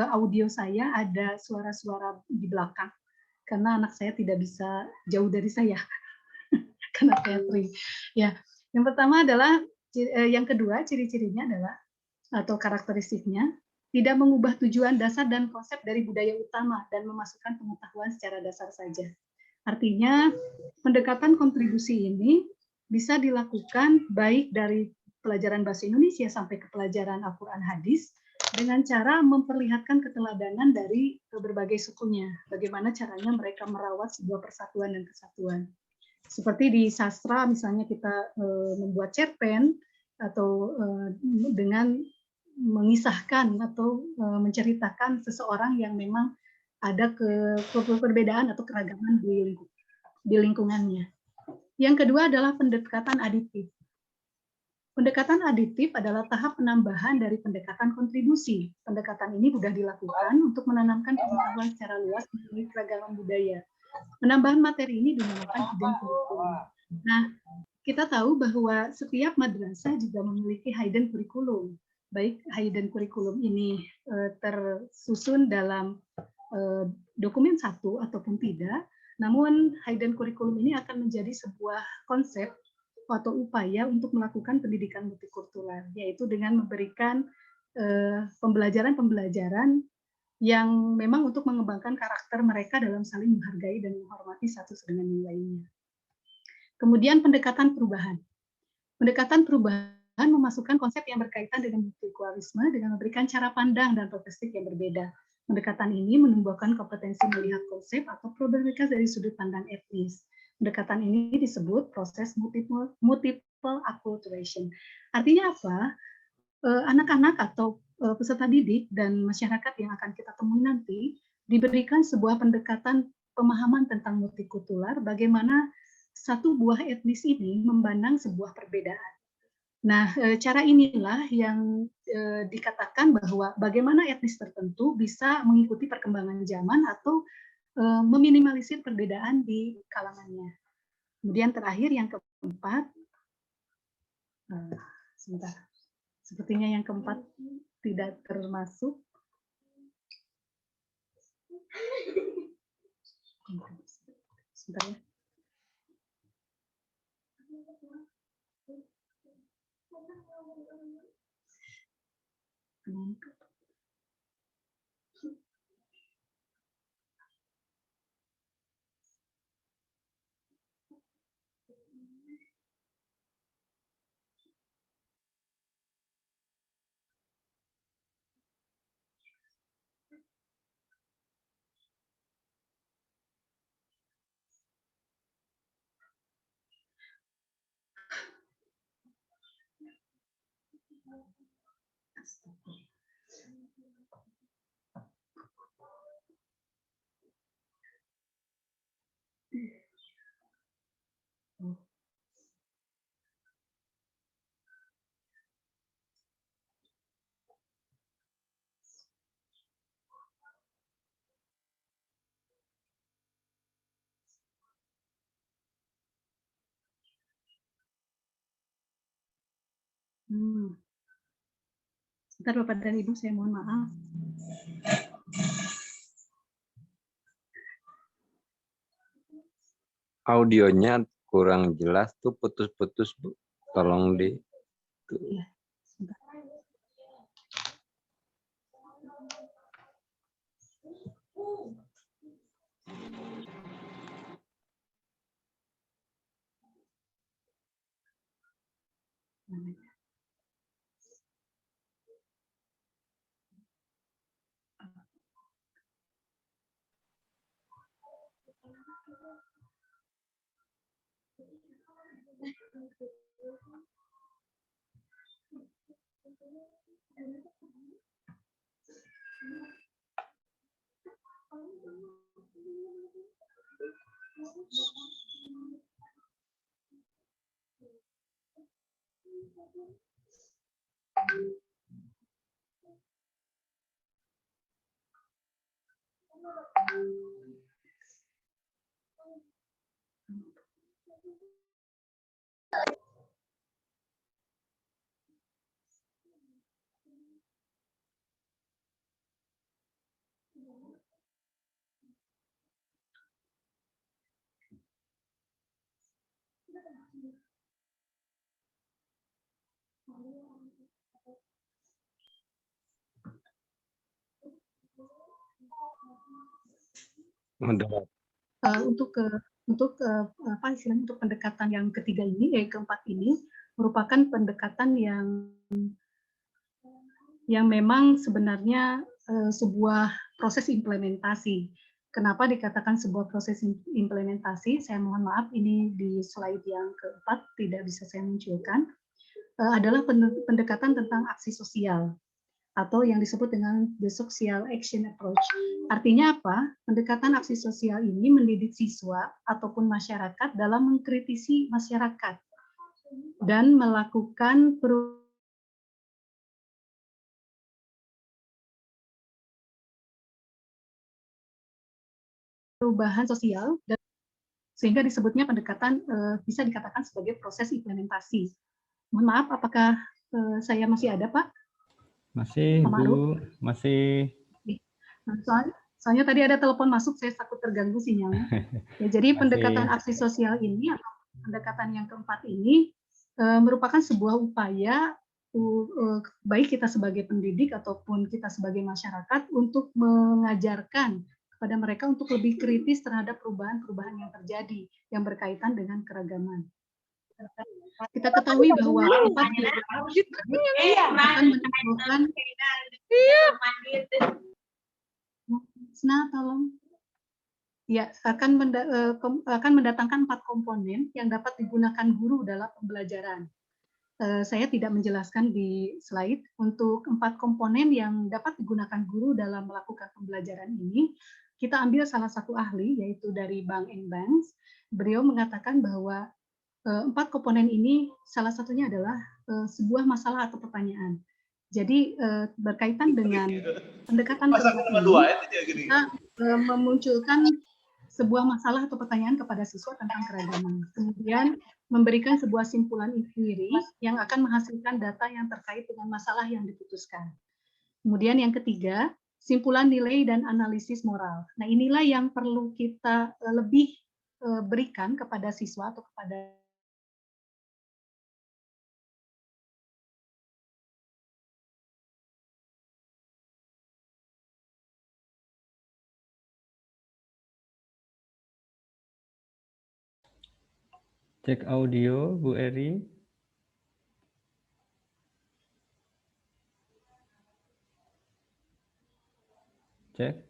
D: audio saya ada suara-suara di belakang, karena anak saya tidak bisa jauh dari saya, karena catering. Ya, yang pertama adalah, yang kedua ciri-cirinya adalah atau karakteristiknya, tidak mengubah tujuan dasar dan konsep dari budaya utama dan memasukkan pengetahuan secara dasar saja. Artinya, pendekatan kontribusi ini bisa dilakukan baik dari pelajaran bahasa Indonesia sampai ke pelajaran Al-Quran Hadis dengan cara memperlihatkan keteladanan dari berbagai sukunya. Bagaimana caranya mereka merawat sebuah persatuan dan kesatuan. Seperti di sastra, misalnya kita membuat cerpen atau dengan mengisahkan atau menceritakan seseorang yang memang ada perbedaan atau keragaman di lingkungannya. Yang kedua adalah pendekatan aditif. Pendekatan aditif adalah tahap penambahan dari pendekatan kontribusi. Pendekatan ini sudah dilakukan untuk menanamkan pengetahuan secara luas melalui keragaman budaya. Penambahan materi ini dinamakan hidden curriculum. Nah, kita tahu bahwa setiap madrasah juga memiliki hidden curriculum. Baik hidden curriculum ini tersusun dalam dokumen satu ataupun tidak, namun hidden curriculum ini akan menjadi sebuah konsep atau upaya untuk melakukan pendidikan multikultural, yaitu dengan memberikan pembelajaran-pembelajaran yang memang untuk mengembangkan karakter mereka dalam saling menghargai dan menghormati satu dengan yang lainnya. Kemudian pendekatan perubahan. Pendekatan perubahan memasukkan konsep yang berkaitan dengan multikulturalisme dengan memberikan cara pandang dan perspektif yang berbeda. Pendekatan ini menumbuhkan kompetensi melihat konsep atau problematika dari sudut pandang etnis. Pendekatan ini disebut proses multiple acculturation. Artinya apa? Anak-anak atau peserta didik dan masyarakat yang akan kita temui nanti diberikan sebuah pendekatan pemahaman tentang multikultural, bagaimana satu buah etnis ini memandang sebuah perbedaan. Nah, cara inilah yang dikatakan bahwa bagaimana etnis tertentu bisa mengikuti perkembangan zaman atau meminimalisir perbedaan di kalangannya. Kemudian terakhir yang keempat, sebentar, sepertinya yang keempat tidak termasuk. Sebentar ya. Sebentar Bapak dan Ibu, saya mohon maaf.
E: Audionya kurang jelas tuh, putus-putus Bu. Tolong di.
D: Ya, sebentar.
E: Moderat.
D: Apa istilahnya, untuk pendekatan yang ketiga ini, keempat ini merupakan pendekatan yang memang sebenarnya sebuah proses implementasi. Kenapa dikatakan sebuah proses implementasi? Saya mohon maaf, ini di slide yang keempat tidak bisa saya munculkan. Adalah pendekatan tentang aksi sosial atau yang disebut dengan the social action approach. Artinya apa? Pendekatan aksi sosial ini mendidik siswa ataupun masyarakat dalam mengkritisi masyarakat dan melakukan perubahan sosial, dan sehingga disebutnya pendekatan bisa dikatakan sebagai proses implementasi. Mohon maaf, apakah saya masih ada, Pak?
A: Masih,
D: Pak Ma'ruf?
A: Bu. Masih.
D: Nah, soalnya tadi ada telepon masuk, saya takut terganggu sinyalnya. Ya, jadi
A: Masih.
D: pendekatan aksi sosial ini atau pendekatan yang keempat ini merupakan sebuah upaya baik kita sebagai pendidik ataupun kita sebagai masyarakat untuk mengajarkan kepada mereka untuk lebih kritis terhadap perubahan-perubahan yang terjadi yang berkaitan dengan keragaman. Kita ketahui bahwa empat akan menimbulkan tolong. Ya, akan mendatangkan 4 komponen yang dapat digunakan guru dalam pembelajaran. Saya tidak menjelaskan di slide. Untuk 4 komponen yang dapat digunakan guru dalam melakukan pembelajaran ini, kita ambil salah satu ahli, yaitu dari Bang Banks. Beliau mengatakan bahwa 4 komponen ini salah satunya adalah sebuah masalah atau pertanyaan. Jadi berkaitan dengan pendekatan ini, kita memunculkan sebuah masalah atau pertanyaan kepada siswa tentang keragaman. Kemudian memberikan sebuah simpulan inquiry yang akan menghasilkan data yang terkait dengan masalah yang diputuskan. Kemudian yang ketiga, simpulan nilai dan analisis moral. Nah, inilah yang perlu kita lebih berikan kepada siswa atau kepada
A: Cek audio, Bu Eri. Cek.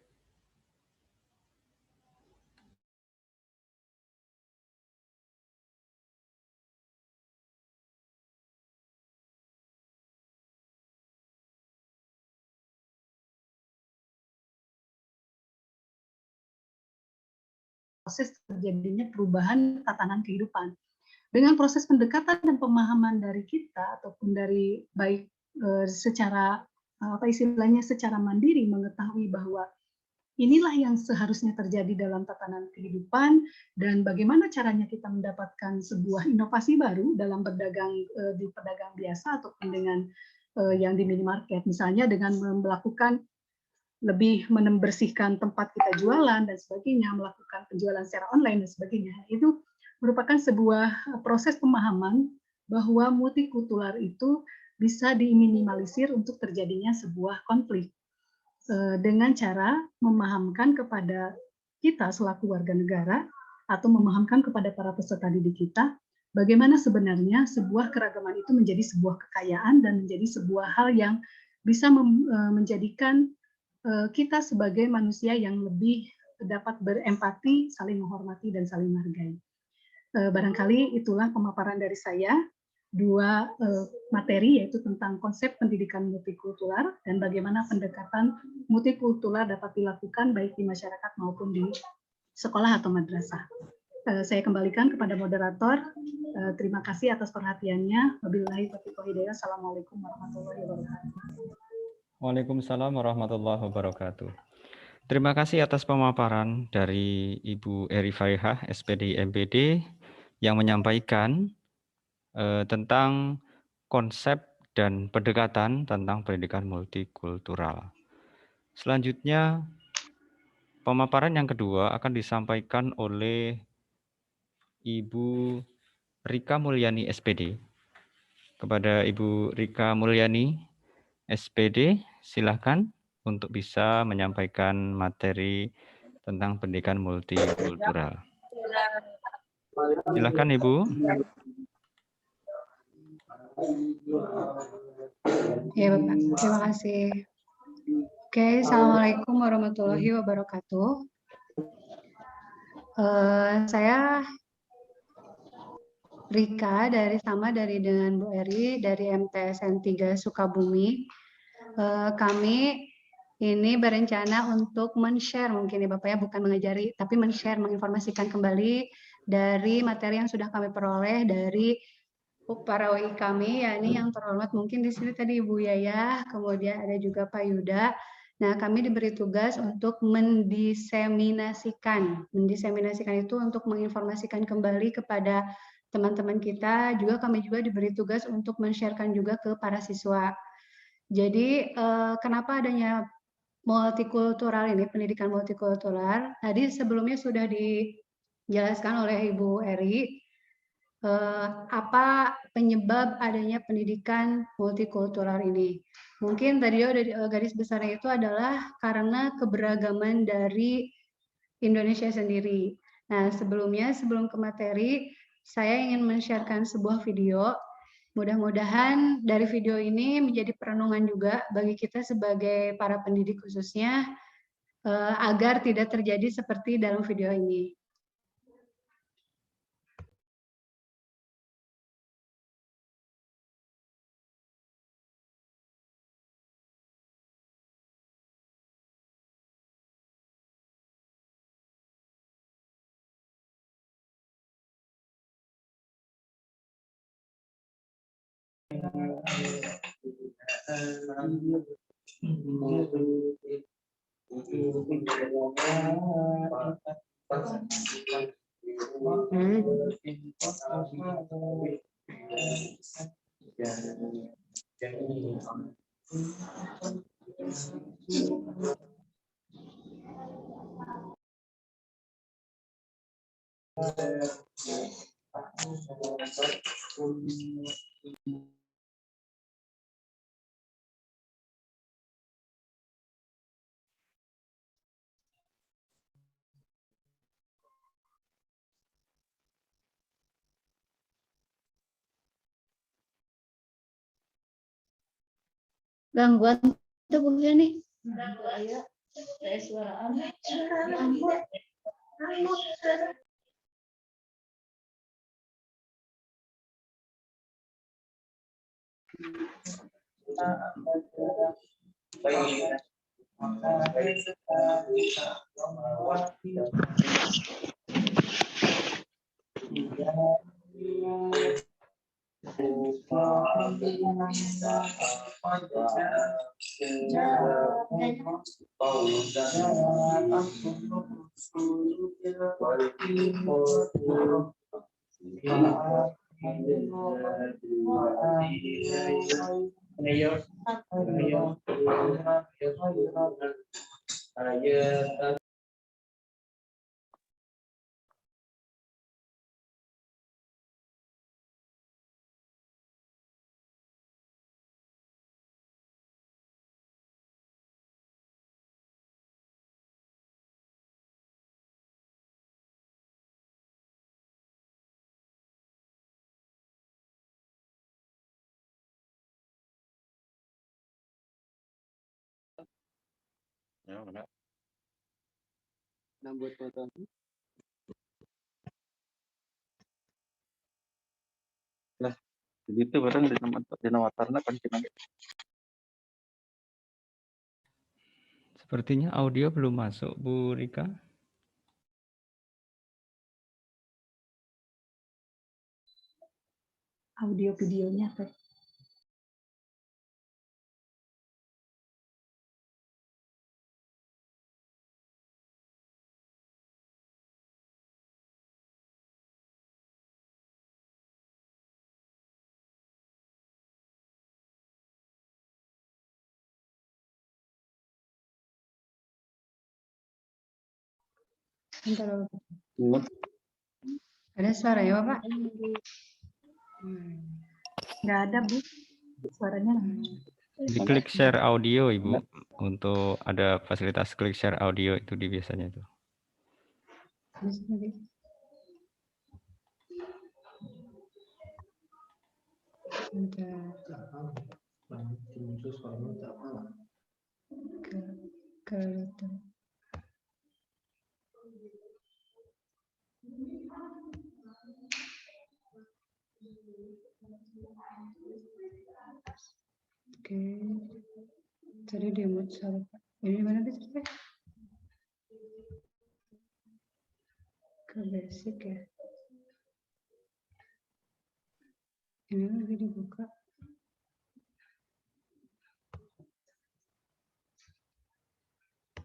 D: proses terjadinya perubahan tatanan kehidupan. Dengan proses pendekatan dan pemahaman dari kita ataupun dari baik secara apa istilahnya secara mandiri mengetahui bahwa inilah yang seharusnya terjadi dalam tatanan kehidupan dan bagaimana caranya kita mendapatkan sebuah inovasi baru dalam berdagang di pedagang biasa ataupun dengan yang di minimarket, misalnya dengan melakukan lebih membersihkan tempat kita jualan dan sebagainya, melakukan penjualan secara online dan sebagainya. Itu merupakan sebuah proses pemahaman bahwa multikultural itu bisa diminimalisir untuk terjadinya sebuah konflik dengan cara memahamkan kepada kita selaku warga negara atau memahamkan kepada para peserta didik kita bagaimana sebenarnya sebuah keragaman itu menjadi sebuah kekayaan dan menjadi sebuah hal yang bisa menjadikan kita sebagai manusia yang lebih dapat berempati, saling menghormati, dan saling menghargai. Barangkali itulah pemaparan dari saya, 2 materi, yaitu tentang konsep pendidikan multikultural dan bagaimana pendekatan multikultural dapat dilakukan baik di masyarakat maupun di sekolah atau madrasah. Saya kembalikan kepada moderator. Terima kasih atas perhatiannya. Wabillahi taufiq wal hidayah. Assalamualaikum warahmatullahi wabarakatuh.
A: Waalaikumsalam warahmatullahi wabarakatuh. Terima kasih atas pemaparan dari Ibu Eri Farihah, SPD MPD, yang menyampaikan tentang konsep dan pendekatan tentang pendidikan multikultural. Selanjutnya, pemaparan yang kedua akan disampaikan oleh Ibu Rika Mulyani, SPD. Kepada Ibu Rika Mulyani, SPD, silakan untuk bisa menyampaikan materi tentang pendidikan multikultural. Silakan Ibu.
F: Ya Bapak, terima kasih. Oke, Assalamualaikum warahmatullahi wabarakatuh. Saya Rika dari dengan Bu Eri dari MTSN 3 Sukabumi. Kami ini berencana untuk men-share mungkin ya Bapak ya, bukan mengajari, tapi men-share, menginformasikan kembali dari materi yang sudah kami peroleh dari para WI kami, yakni yang terhormat mungkin di sini tadi Ibu Yaya, kemudian ada juga Pak Yuda. Nah, kami diberi tugas untuk mendiseminasikan itu untuk menginformasikan kembali kepada teman-teman kita. Juga kami juga diberi tugas untuk men-sharekan juga ke para siswa. Jadi, kenapa adanya multikultural ini, pendidikan multikultural? Tadi sebelumnya sudah dijelaskan oleh Ibu Eri. Apa penyebab adanya pendidikan multikultural ini? Mungkin tadi garis besarnya itu adalah karena keberagaman dari Indonesia sendiri. Nah, sebelum ke materi, saya ingin men-sharekan sebuah video. Mudah-mudahan dari video ini menjadi perenungan juga bagi kita sebagai para pendidik khususnya, agar tidak terjadi seperti dalam video ini. Gangguan itu bukan nih.
G: Lah, begitu barang di nawatarna kan cina.
A: Sepertinya audio belum masuk, Bu Rika.
D: Audio videonya teh.
F: Ada suara ya Bapak?
D: Nggak ada, Bu. Suaranya.
A: Diklik share audio, Ibu. Untuk ada fasilitas klik share audio itu di biasanya itu.
F: Bisa lagi. Ke Oke, tadi dia mau salah. Ini mana bisa? Ke basic ya. Ini lagi dibuka.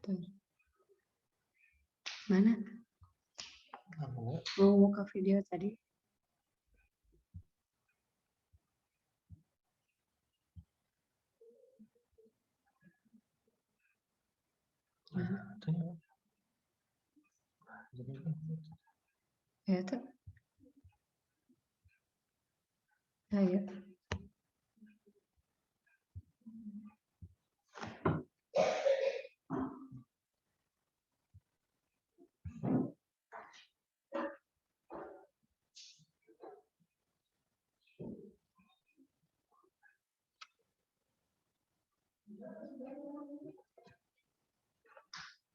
F: Tuh. Mana? Mau buka video tadi. Ya tuh. Ayo.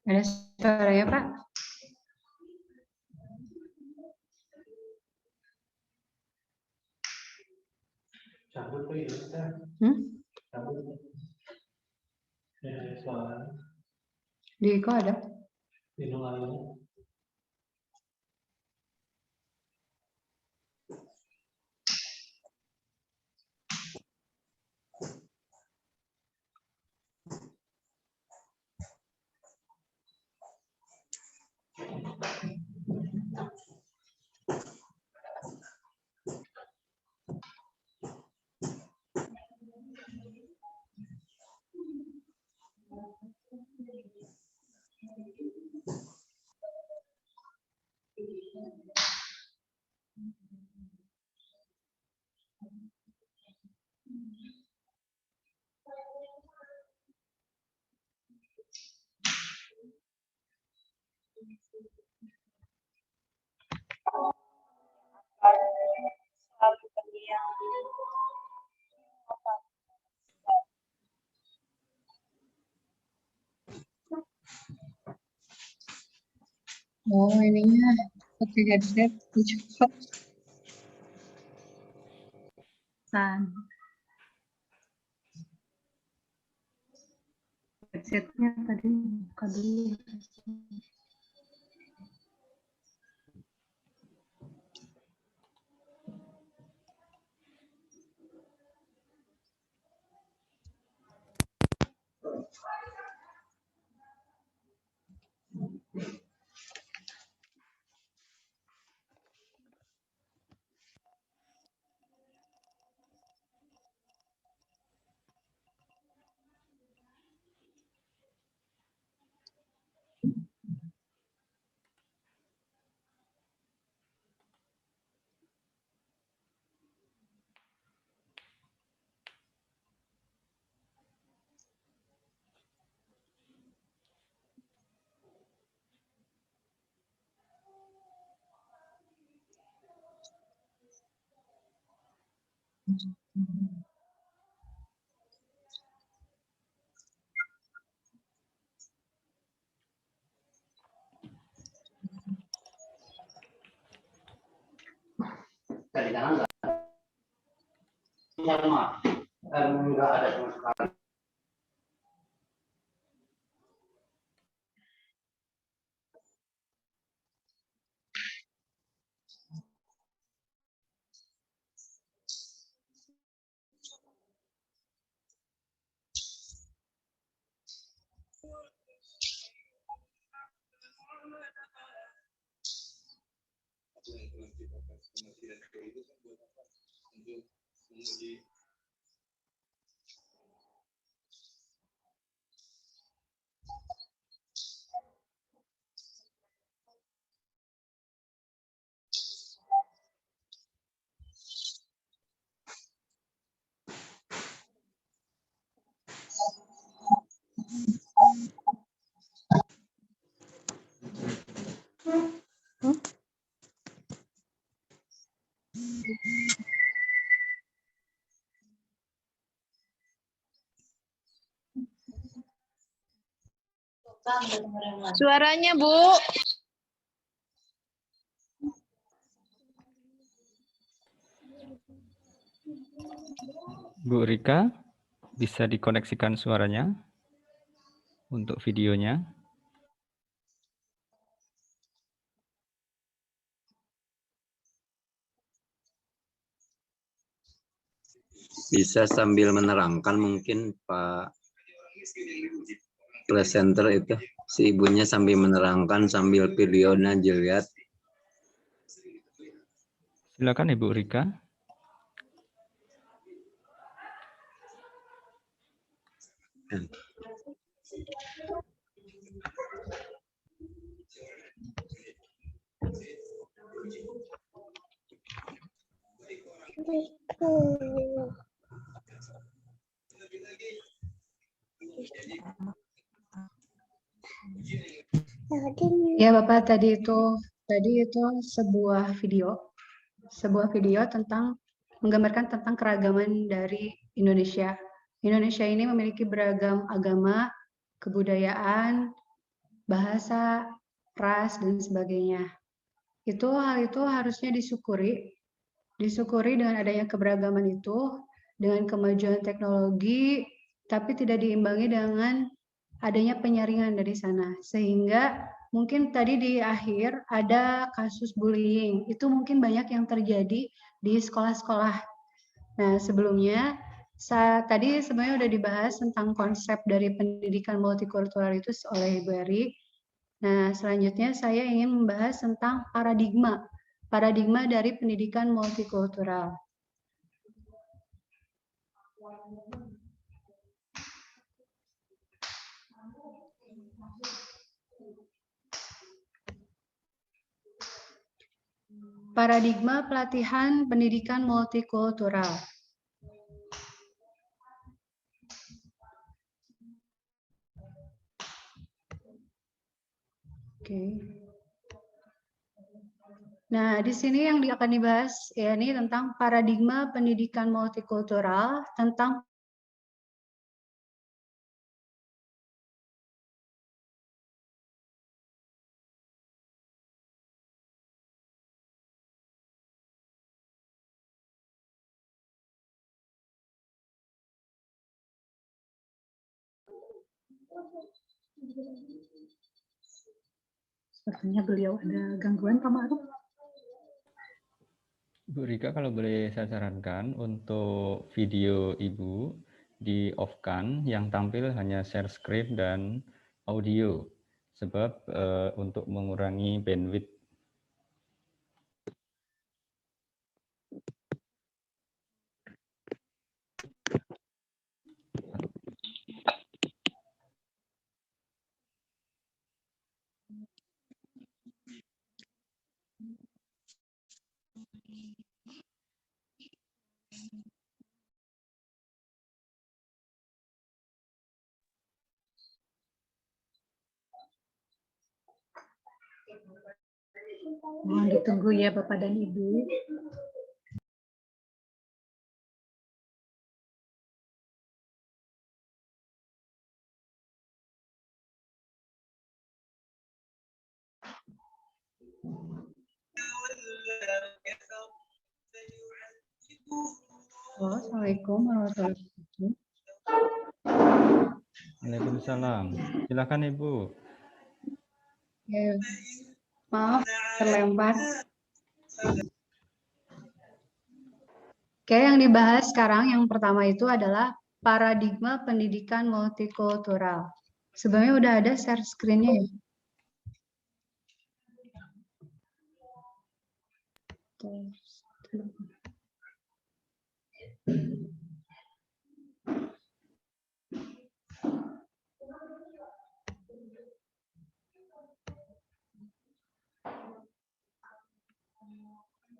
F: Ada suaranya, Pak? Di Eko ada? Oh, ininya pakai headset dicoba.
D: Headsetnya tadi buka dulu.
H: Dari kanan enggak ada sama sekali.
I: Suaranya, Bu.
A: Bu Rika, bisa dikoneksikan suaranya untuk videonya.
E: Bisa sambil menerangkan mungkin Pak presenter itu, si ibunya sambil menerangkan sambil videonya dilihat.
A: Silakan Ibu Rika.
F: Ya Bapak, tadi itu sebuah video tentang menggambarkan tentang keragaman dari Indonesia. Indonesia ini memiliki beragam agama, kebudayaan, bahasa, ras, dan sebagainya. Hal itu harusnya disyukuri dengan adanya keberagaman itu, dengan kemajuan teknologi, tapi tidak diimbangi dengan adanya penyaringan dari sana. Sehingga mungkin tadi di akhir ada kasus bullying, itu mungkin banyak yang terjadi di sekolah-sekolah. Nah, sebelumnya tadi sebenarnya udah dibahas tentang konsep dari pendidikan multikultural itu oleh Ibu Eri. Nah, selanjutnya saya ingin membahas tentang paradigma dari pendidikan multikultural. Paradigma pelatihan pendidikan multikultural. Oke. Nah, di sini yang akan dibahas ya ini tentang paradigma pendidikan multikultural, tentang
D: Sepertinya beliau ada gangguan, Pak Ma'ruf.
A: Bu Rika, kalau boleh saya sarankan untuk video Ibu di off-kan, yang tampil hanya share screen dan audio, sebab untuk mengurangi bandwidth.
D: Mohon ditunggu ya Bapak dan Ibu.
F: Assalamualaikum warahmatullahi wabarakatuh.
A: Waalaikumsalam. Silakan Ibu.
F: Ya, maaf terlempar. Oke, yang dibahas sekarang yang pertama itu adalah paradigma pendidikan multikultural. Sebenarnya udah ada share screen-nya ya.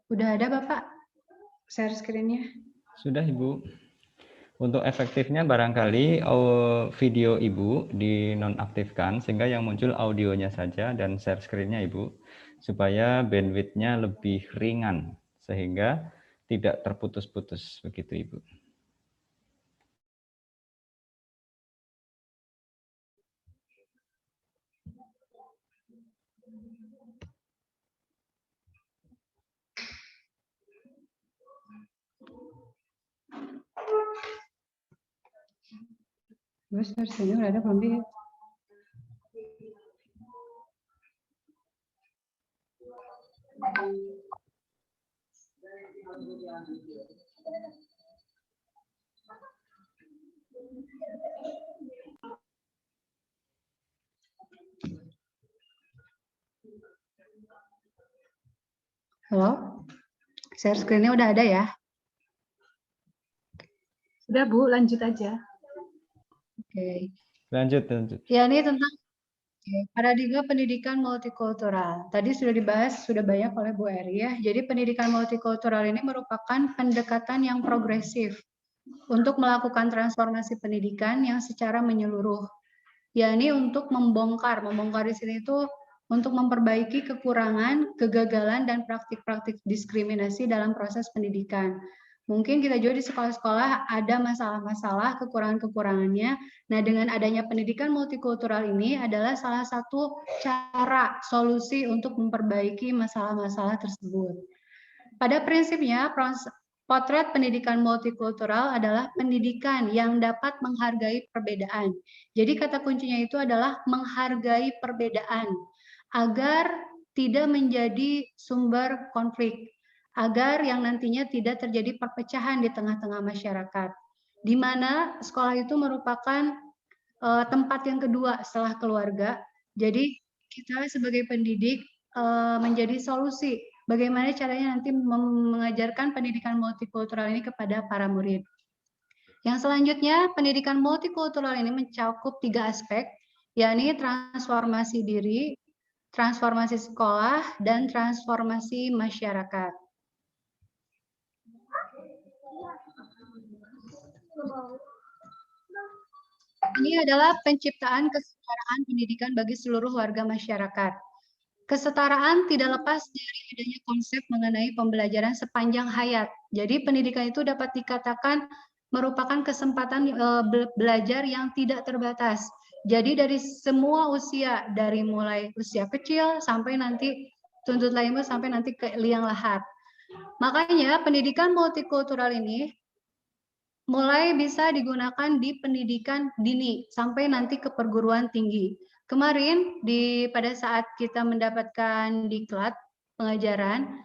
F: Udah ada Bapak share screen-nya?
A: Sudah Ibu. Untuk efektifnya barangkali video Ibu dinonaktifkan sehingga yang muncul audionya saja dan share screen-nya Ibu, supaya bandwidth-nya lebih ringan sehingga tidak terputus-putus begitu Ibu.
F: Terus versinya udah ada belum, Bi? Halo? Share screen-nya udah ada ya?
D: Sudah Bu, lanjut aja.
F: Oke.
A: Lanjut.
F: Ya, ini tentang paradigma pendidikan multikultural. Tadi sudah dibahas, sudah banyak oleh Bu Eri ya. Jadi pendidikan multikultural ini merupakan pendekatan yang progresif untuk melakukan transformasi pendidikan yang secara menyeluruh. Yakni untuk membongkar di sini itu untuk memperbaiki kekurangan, kegagalan, dan praktik-praktik diskriminasi dalam proses pendidikan. Mungkin kita juga di sekolah-sekolah ada masalah-masalah, kekurangan-kekurangannya. Nah, dengan adanya pendidikan multikultural ini adalah salah satu cara solusi untuk memperbaiki masalah-masalah tersebut. Pada prinsipnya, potret pendidikan multikultural adalah pendidikan yang dapat menghargai perbedaan. Jadi kata kuncinya itu adalah menghargai perbedaan agar tidak menjadi sumber konflik, agar yang nantinya tidak terjadi perpecahan di tengah-tengah masyarakat, di mana sekolah itu merupakan tempat yang kedua setelah keluarga. Jadi kita sebagai pendidik menjadi solusi bagaimana caranya nanti mengajarkan pendidikan multikultural ini kepada para murid. Yang selanjutnya, pendidikan multikultural ini mencakup 3 aspek, yakni transformasi diri, transformasi sekolah, dan transformasi masyarakat. Ini adalah penciptaan kesetaraan pendidikan bagi seluruh warga masyarakat. Kesetaraan tidak lepas dari adanya konsep mengenai pembelajaran sepanjang hayat. Jadi pendidikan itu dapat dikatakan merupakan kesempatan belajar yang tidak terbatas. Jadi dari semua usia, dari mulai usia kecil sampai nanti tuntut lainnya sampai nanti ke liang lahat. Makanya pendidikan multikultural ini mulai bisa digunakan di pendidikan dini sampai nanti ke perguruan tinggi. Kemarin pada saat kita mendapatkan diklat pengajaran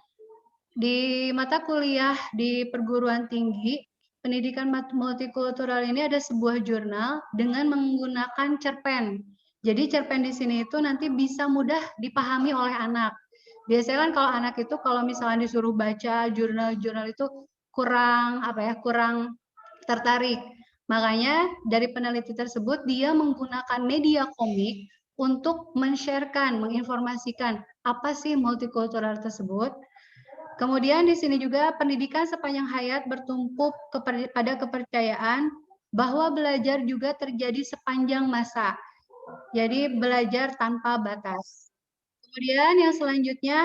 F: di mata kuliah di perguruan tinggi, pendidikan multikultural ini ada sebuah jurnal dengan menggunakan cerpen. Jadi cerpen di sini itu nanti bisa mudah dipahami oleh anak. Biasanya kan kalau anak itu kalau misalnya disuruh baca jurnal-jurnal itu kurang tertarik. Makanya dari peneliti tersebut dia menggunakan media komik untuk men-sharekan, menginformasikan apa sih multikultural tersebut. Kemudian di sini juga pendidikan sepanjang hayat bertumpu pada kepercayaan bahwa belajar juga terjadi sepanjang masa. Jadi belajar tanpa batas. Kemudian yang selanjutnya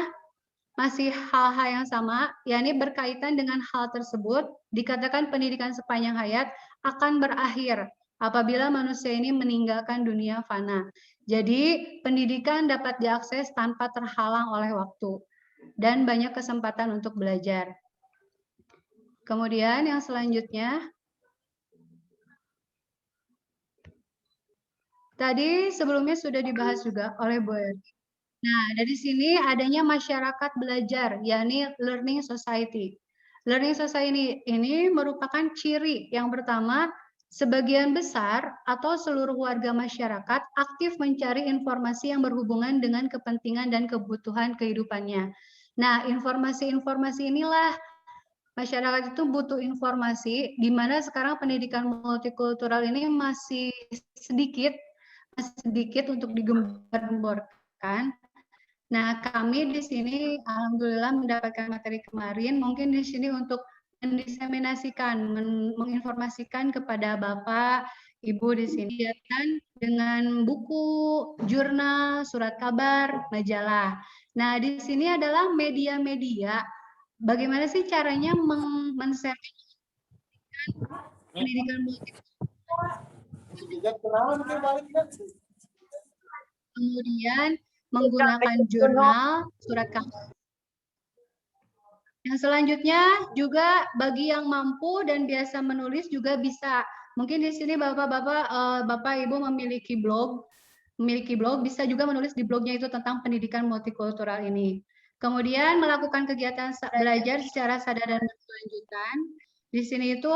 F: masih hal-hal yang sama, yakni berkaitan dengan hal tersebut, dikatakan pendidikan sepanjang hayat akan berakhir apabila manusia ini meninggalkan dunia fana. Jadi pendidikan dapat diakses tanpa terhalang oleh waktu dan banyak kesempatan untuk belajar. Kemudian yang selanjutnya, tadi sebelumnya sudah dibahas juga oleh Bu Eri. Nah, dari sini adanya masyarakat belajar, yakni learning society. Learning society ini merupakan ciri yang pertama, sebagian besar atau seluruh warga masyarakat aktif mencari informasi yang berhubungan dengan kepentingan dan kebutuhan kehidupannya. Nah, informasi-informasi inilah masyarakat itu butuh informasi, di mana sekarang pendidikan multikultural ini masih sedikit untuk digembar-gemborkan. Nah, kami di sini alhamdulillah mendapatkan materi kemarin, mungkin di sini untuk mendiseminasikan, menginformasikan kepada Bapak, Ibu di sini dengan buku, jurnal, surat kabar, majalah. Nah, di sini adalah media-media. Bagaimana sih caranya men-share pendidikan multikultural? Kemudian menggunakan jurnal, surat kabar. Yang selanjutnya juga bagi yang mampu dan biasa menulis juga bisa. Mungkin di sini Bapak Ibu memiliki blog bisa juga menulis di blognya itu tentang pendidikan multikultural ini. Kemudian melakukan kegiatan belajar secara sadar dan berkelanjutan. Di sini itu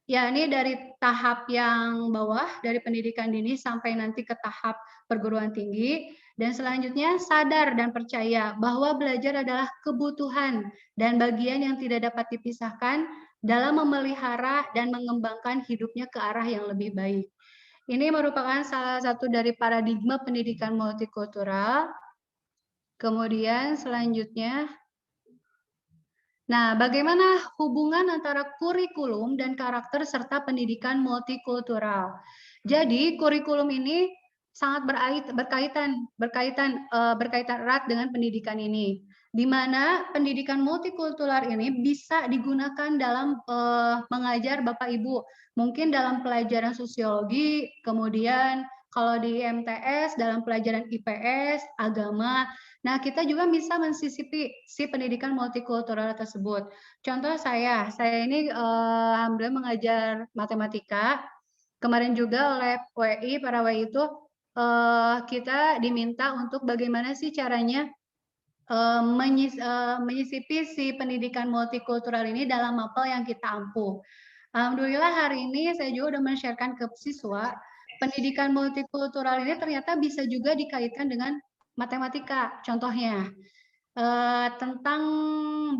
F: ya ini dari tahap yang bawah dari pendidikan dini sampai nanti ke tahap perguruan tinggi, dan selanjutnya sadar dan percaya bahwa belajar adalah kebutuhan dan bagian yang tidak dapat dipisahkan dalam memelihara dan mengembangkan hidupnya ke arah yang lebih baik. Ini merupakan salah satu dari paradigma pendidikan multikultural. Kemudian selanjutnya, nah, bagaimana hubungan antara kurikulum dan karakter serta pendidikan multikultural? Jadi, kurikulum ini sangat berkaitan erat dengan pendidikan ini, di mana pendidikan multikultural ini bisa digunakan dalam mengajar Bapak Ibu, mungkin dalam pelajaran sosiologi, kemudian kalau di MTS dalam pelajaran IPS, agama. Nah, kita juga bisa mensisipi si pendidikan multikultural tersebut. Contoh saya ini alhamdulillah mengajar matematika. Kemarin juga oleh WI, para WI itu kita diminta untuk bagaimana sih caranya menyisipi si pendidikan multikultural ini dalam mapel yang kita ampuh. Alhamdulillah hari ini saya juga udah men-sharekan ke siswa, pendidikan multikultural ini ternyata bisa juga dikaitkan dengan matematika. Contohnya, tentang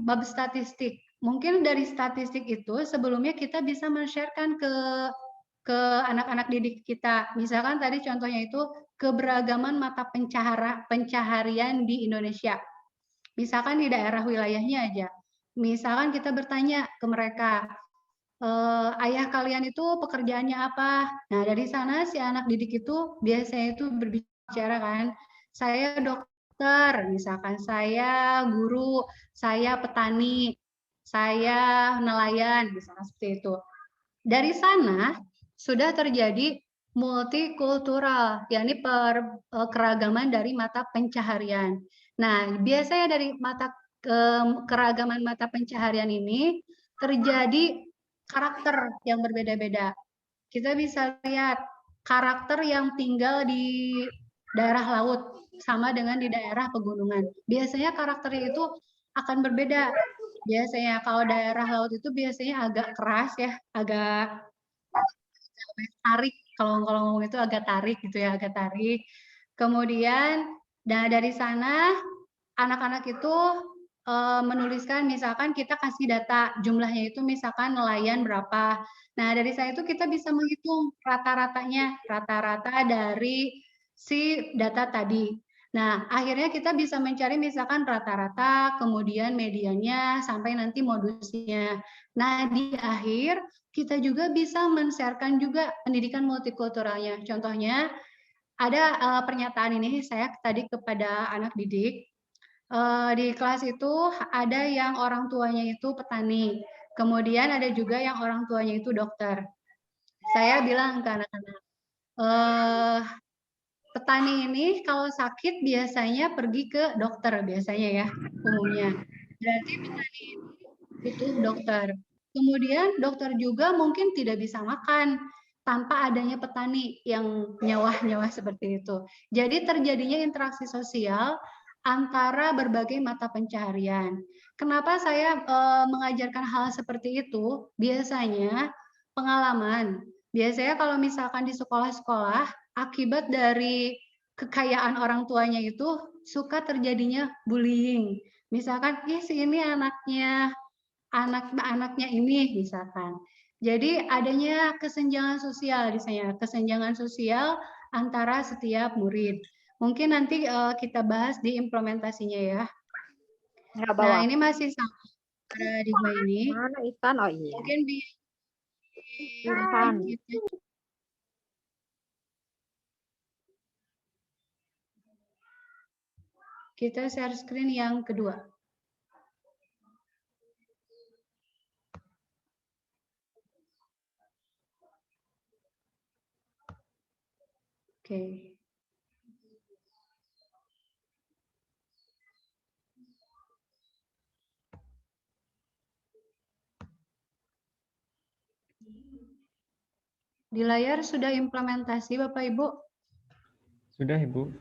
F: bab statistik. Mungkin dari statistik itu sebelumnya kita bisa men-sharekan ke anak-anak didik kita. Misalkan tadi contohnya itu keberagaman mata pencaharian di Indonesia. Misalkan di daerah wilayahnya aja. Misalkan kita bertanya ke mereka, ayah kalian itu pekerjaannya apa? Nah, dari sana si anak didik itu biasanya itu berbicara kan, saya dokter, misalkan saya guru, saya petani, saya nelayan, misalkan seperti itu. Dari sana sudah terjadi multikultural, yakni keragaman dari mata pencaharian. Nah, biasanya dari keragaman mata pencaharian ini terjadi karakter yang berbeda-beda. Kita bisa lihat karakter yang tinggal di daerah laut sama dengan di daerah pegunungan. Biasanya karakternya itu akan berbeda. Biasanya kalau daerah laut itu biasanya agak keras ya, agak tarik. Kalau ngomong itu agak tarik gitu ya, agak tarik. Kemudian dari sana anak-anak itu menuliskan, misalkan kita kasih data jumlahnya itu misalkan nelayan berapa. Nah, dari saya itu kita bisa menghitung rata-ratanya, rata-rata dari si data tadi. Nah, akhirnya kita bisa mencari misalkan rata-rata, kemudian mediannya, sampai nanti modusnya. Nah, di akhir kita juga bisa men-sharekan juga pendidikan multikulturalnya. Contohnya, ada pernyataan ini saya tadi kepada anak didik, di kelas itu ada yang orang tuanya itu petani, kemudian ada juga yang orang tuanya itu dokter. Saya bilang ke anak-anak, petani ini kalau sakit biasanya pergi ke dokter biasanya ya, umumnya. Berarti petani ini butuh dokter. Kemudian dokter juga mungkin tidak bisa makan tanpa adanya petani yang nyawah-nyawah seperti itu. Jadi terjadinya interaksi sosial antara berbagai mata pencaharian. Kenapa saya mengajarkan hal seperti itu? Biasanya pengalaman. Biasanya kalau misalkan di sekolah-sekolah, akibat dari kekayaan orang tuanya itu suka terjadinya bullying. Misalkan, si ini anaknya ini misalkan. Jadi adanya kesenjangan sosial di sana, kesenjangan sosial antara setiap murid. Mungkin nanti kita bahas di implementasinya ya. Nah, ini masih sama paradigma ini.
I: Mana Ikan? Oh iya.
F: Mungkin
I: Irfan.
F: Kita share screen yang kedua. Oke. Di layar sudah implementasi Bapak Ibu?
A: Sudah, Ibu.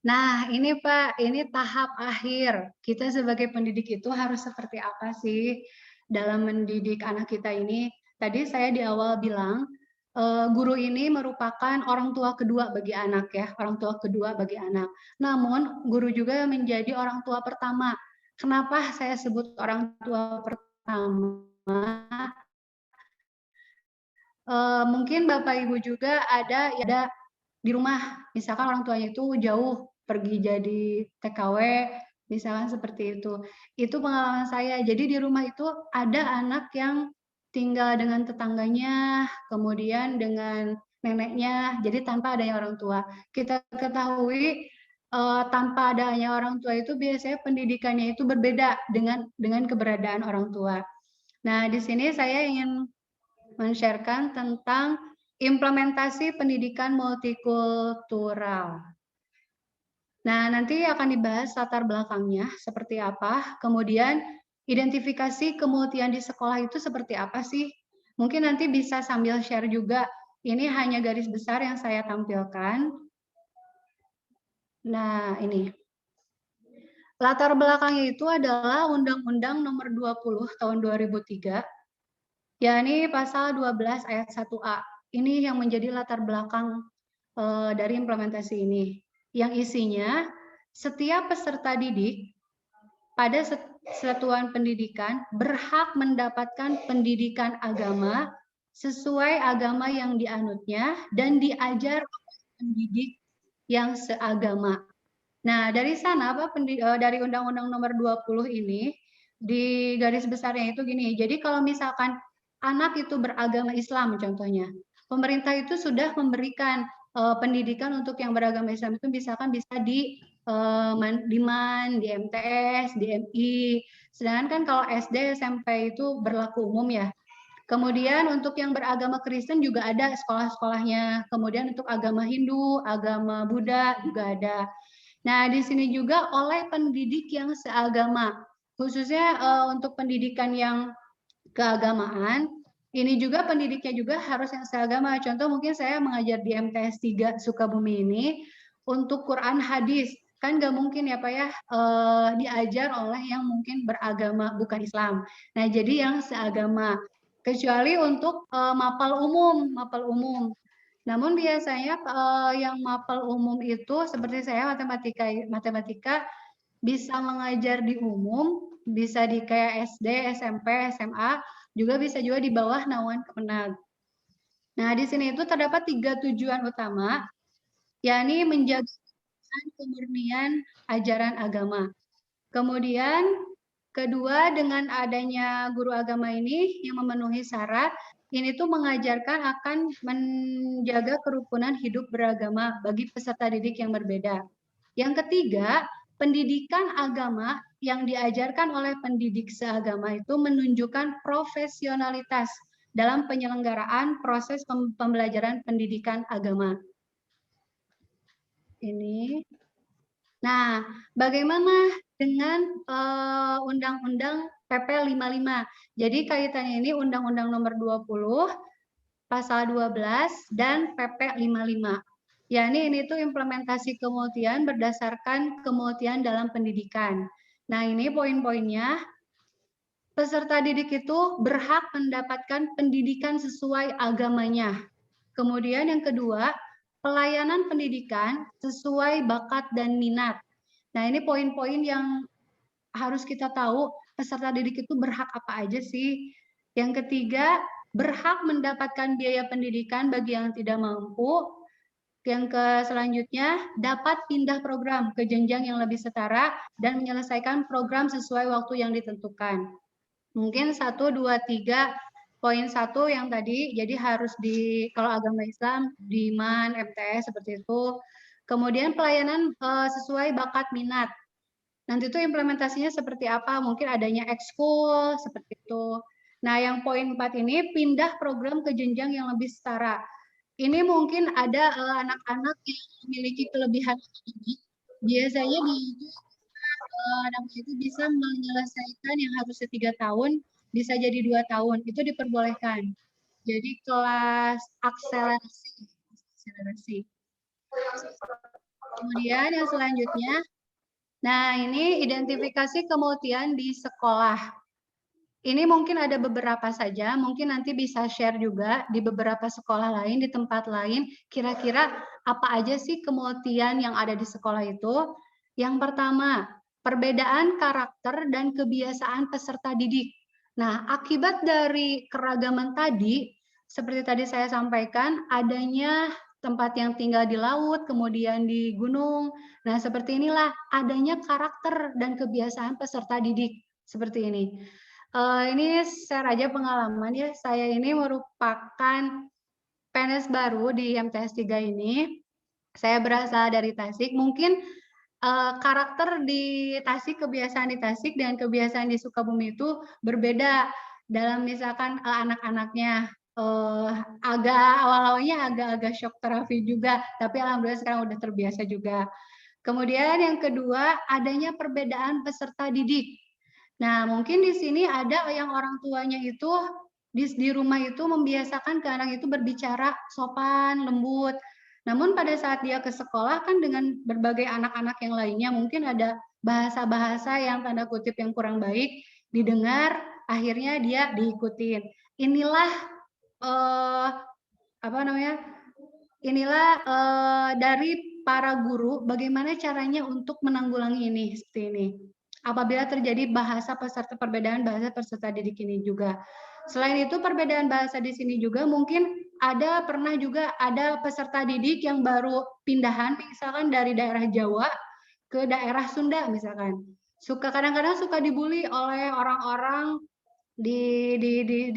F: Nah, ini Pak, ini tahap akhir. Kita sebagai pendidik itu harus seperti apa sih dalam mendidik anak kita ini? Tadi saya di awal bilang, guru ini merupakan orang tua kedua bagi anak ya, orang tua kedua bagi anak. Namun, guru juga menjadi orang tua pertama. Kenapa saya sebut orang tua pertama? Mungkin Bapak Ibu juga ada di rumah, misalkan orang tuanya itu jauh pergi jadi TKW, misalkan seperti itu. Itu pengalaman saya. Jadi di rumah itu ada anak yang tinggal dengan tetangganya, kemudian dengan neneknya, jadi tanpa adanya orang tua. Kita ketahui tanpa adanya orang tua itu biasanya pendidikannya itu berbeda dengan keberadaan orang tua. Nah, di sini saya ingin men-sharekan tentang implementasi pendidikan multikultural. Nah, nanti akan dibahas latar belakangnya seperti apa, kemudian identifikasi kemultian di sekolah itu seperti apa sih? Mungkin nanti bisa sambil share juga, ini hanya garis besar yang saya tampilkan. Nah, ini. Latar belakangnya itu adalah Undang-Undang Nomor 20 Tahun 2003, yakni pasal 12 ayat 1A. Ini yang menjadi latar belakang dari implementasi ini. Yang isinya, setiap peserta didik pada satuan pendidikan berhak mendapatkan pendidikan agama sesuai agama yang dianutnya dan diajar oleh pendidik yang seagama. Nah, dari sana dari Undang-Undang Nomor 20 ini di garis besarnya itu gini. Jadi kalau misalkan anak itu beragama Islam contohnya, pemerintah itu sudah memberikan pendidikan untuk yang beragama Islam itu misalkan bisa di MAN, di MTS, di MI. Sedangkan kan kalau SD, SMP itu berlaku umum ya. Kemudian untuk yang beragama Kristen juga ada sekolah-sekolahnya. Kemudian untuk agama Hindu, agama Buddha juga ada. Nah, di sini juga oleh pendidik yang seagama. Khususnya untuk pendidikan yang keagamaan, ini juga pendidiknya juga harus yang seagama. Contoh mungkin saya mengajar di MTS 3 Sukabumi ini, untuk Quran hadis, kan nggak mungkin ya Pak ya, diajar oleh yang mungkin beragama bukan Islam. Nah, jadi yang seagama. Kecuali untuk mapal umum. Namun biasanya yang mapal umum itu seperti saya matematika bisa mengajar di umum, bisa di kayak SD, SMP, SMA, juga bisa juga di bawah naungan Kemenag. Nah, di sini itu terdapat 3 tujuan utama, yakni menjaga kemurnian ajaran agama. Kemudian kedua, dengan adanya guru agama ini yang memenuhi syarat, ini tuh mengajarkan akan menjaga kerukunan hidup beragama bagi peserta didik yang berbeda. Yang ketiga, pendidikan agama yang diajarkan oleh pendidik seagama itu menunjukkan profesionalitas dalam penyelenggaraan proses pembelajaran pendidikan agama. Ini. Nah, bagaimana dengan Undang-Undang PP 55? Jadi kaitannya ini Undang-Undang Nomor 20, Pasal 12, dan PP 55. Yakni ini tuh implementasi kemultian berdasarkan kemultian dalam pendidikan. Nah, ini poin-poinnya. Peserta didik itu berhak mendapatkan pendidikan sesuai agamanya. Kemudian yang kedua, pelayanan pendidikan sesuai bakat dan minat. Nah, ini poin-poin yang harus kita tahu, peserta didik itu berhak apa aja sih. Yang ketiga, berhak mendapatkan biaya pendidikan bagi yang tidak mampu. Yang selanjutnya, dapat pindah program ke jenjang yang lebih setara dan menyelesaikan program sesuai waktu yang ditentukan. Mungkin 1, 2, 3, poin 1 yang tadi, jadi harus kalau agama Islam, di MAN, MTS, seperti itu. Kemudian pelayanan sesuai bakat minat. Nanti itu implementasinya seperti apa? Mungkin adanya ekskul, seperti itu. Nah, yang poin 4 ini, pindah program ke jenjang yang lebih setara. Ini mungkin ada anak-anak yang memiliki kelebihan akademik. Biasanya anak itu bisa menyelesaikan yang harusnya 3 tahun bisa jadi 2 tahun, itu diperbolehkan. Jadi kelas akselerasi. Kemudian yang selanjutnya, nah ini identifikasi kemultian di sekolah. Ini mungkin ada beberapa saja, mungkin nanti bisa share juga di beberapa sekolah lain, di tempat lain, kira-kira apa aja sih kemultian yang ada di sekolah itu. Yang pertama, perbedaan karakter dan kebiasaan peserta didik. Nah, akibat dari keragaman tadi, seperti tadi saya sampaikan, adanya tempat yang tinggal di laut, kemudian di gunung. Nah, seperti inilah adanya karakter dan kebiasaan peserta didik, seperti ini. Ini share aja pengalaman ya, saya ini merupakan PNS baru di MTS 3 ini. Saya berasal dari Tasik, mungkin karakter di Tasik, kebiasaan di Tasik dan kebiasaan di Sukabumi itu berbeda dalam misalkan anak-anaknya. Awal-awalnya agak-agak shock terapi juga, tapi alhamdulillah sekarang udah terbiasa juga. Kemudian yang kedua, adanya perbedaan peserta didik. Nah, mungkin di sini ada yang orang tuanya itu di rumah itu membiasakan ke anak itu berbicara sopan, lembut. Namun pada saat dia ke sekolah kan dengan berbagai anak-anak yang lainnya mungkin ada bahasa-bahasa yang tanda kutip yang kurang baik didengar, akhirnya dia diikutin. Inilah dari para guru bagaimana caranya untuk menanggulangi ini seperti ini. Apabila terjadi perbedaan bahasa peserta didik ini juga. Selain itu perbedaan bahasa di sini juga mungkin pernah juga ada peserta didik yang baru pindahan misalkan dari daerah Jawa ke daerah Sunda misalkan. Kadang-kadang suka dibully oleh orang-orang di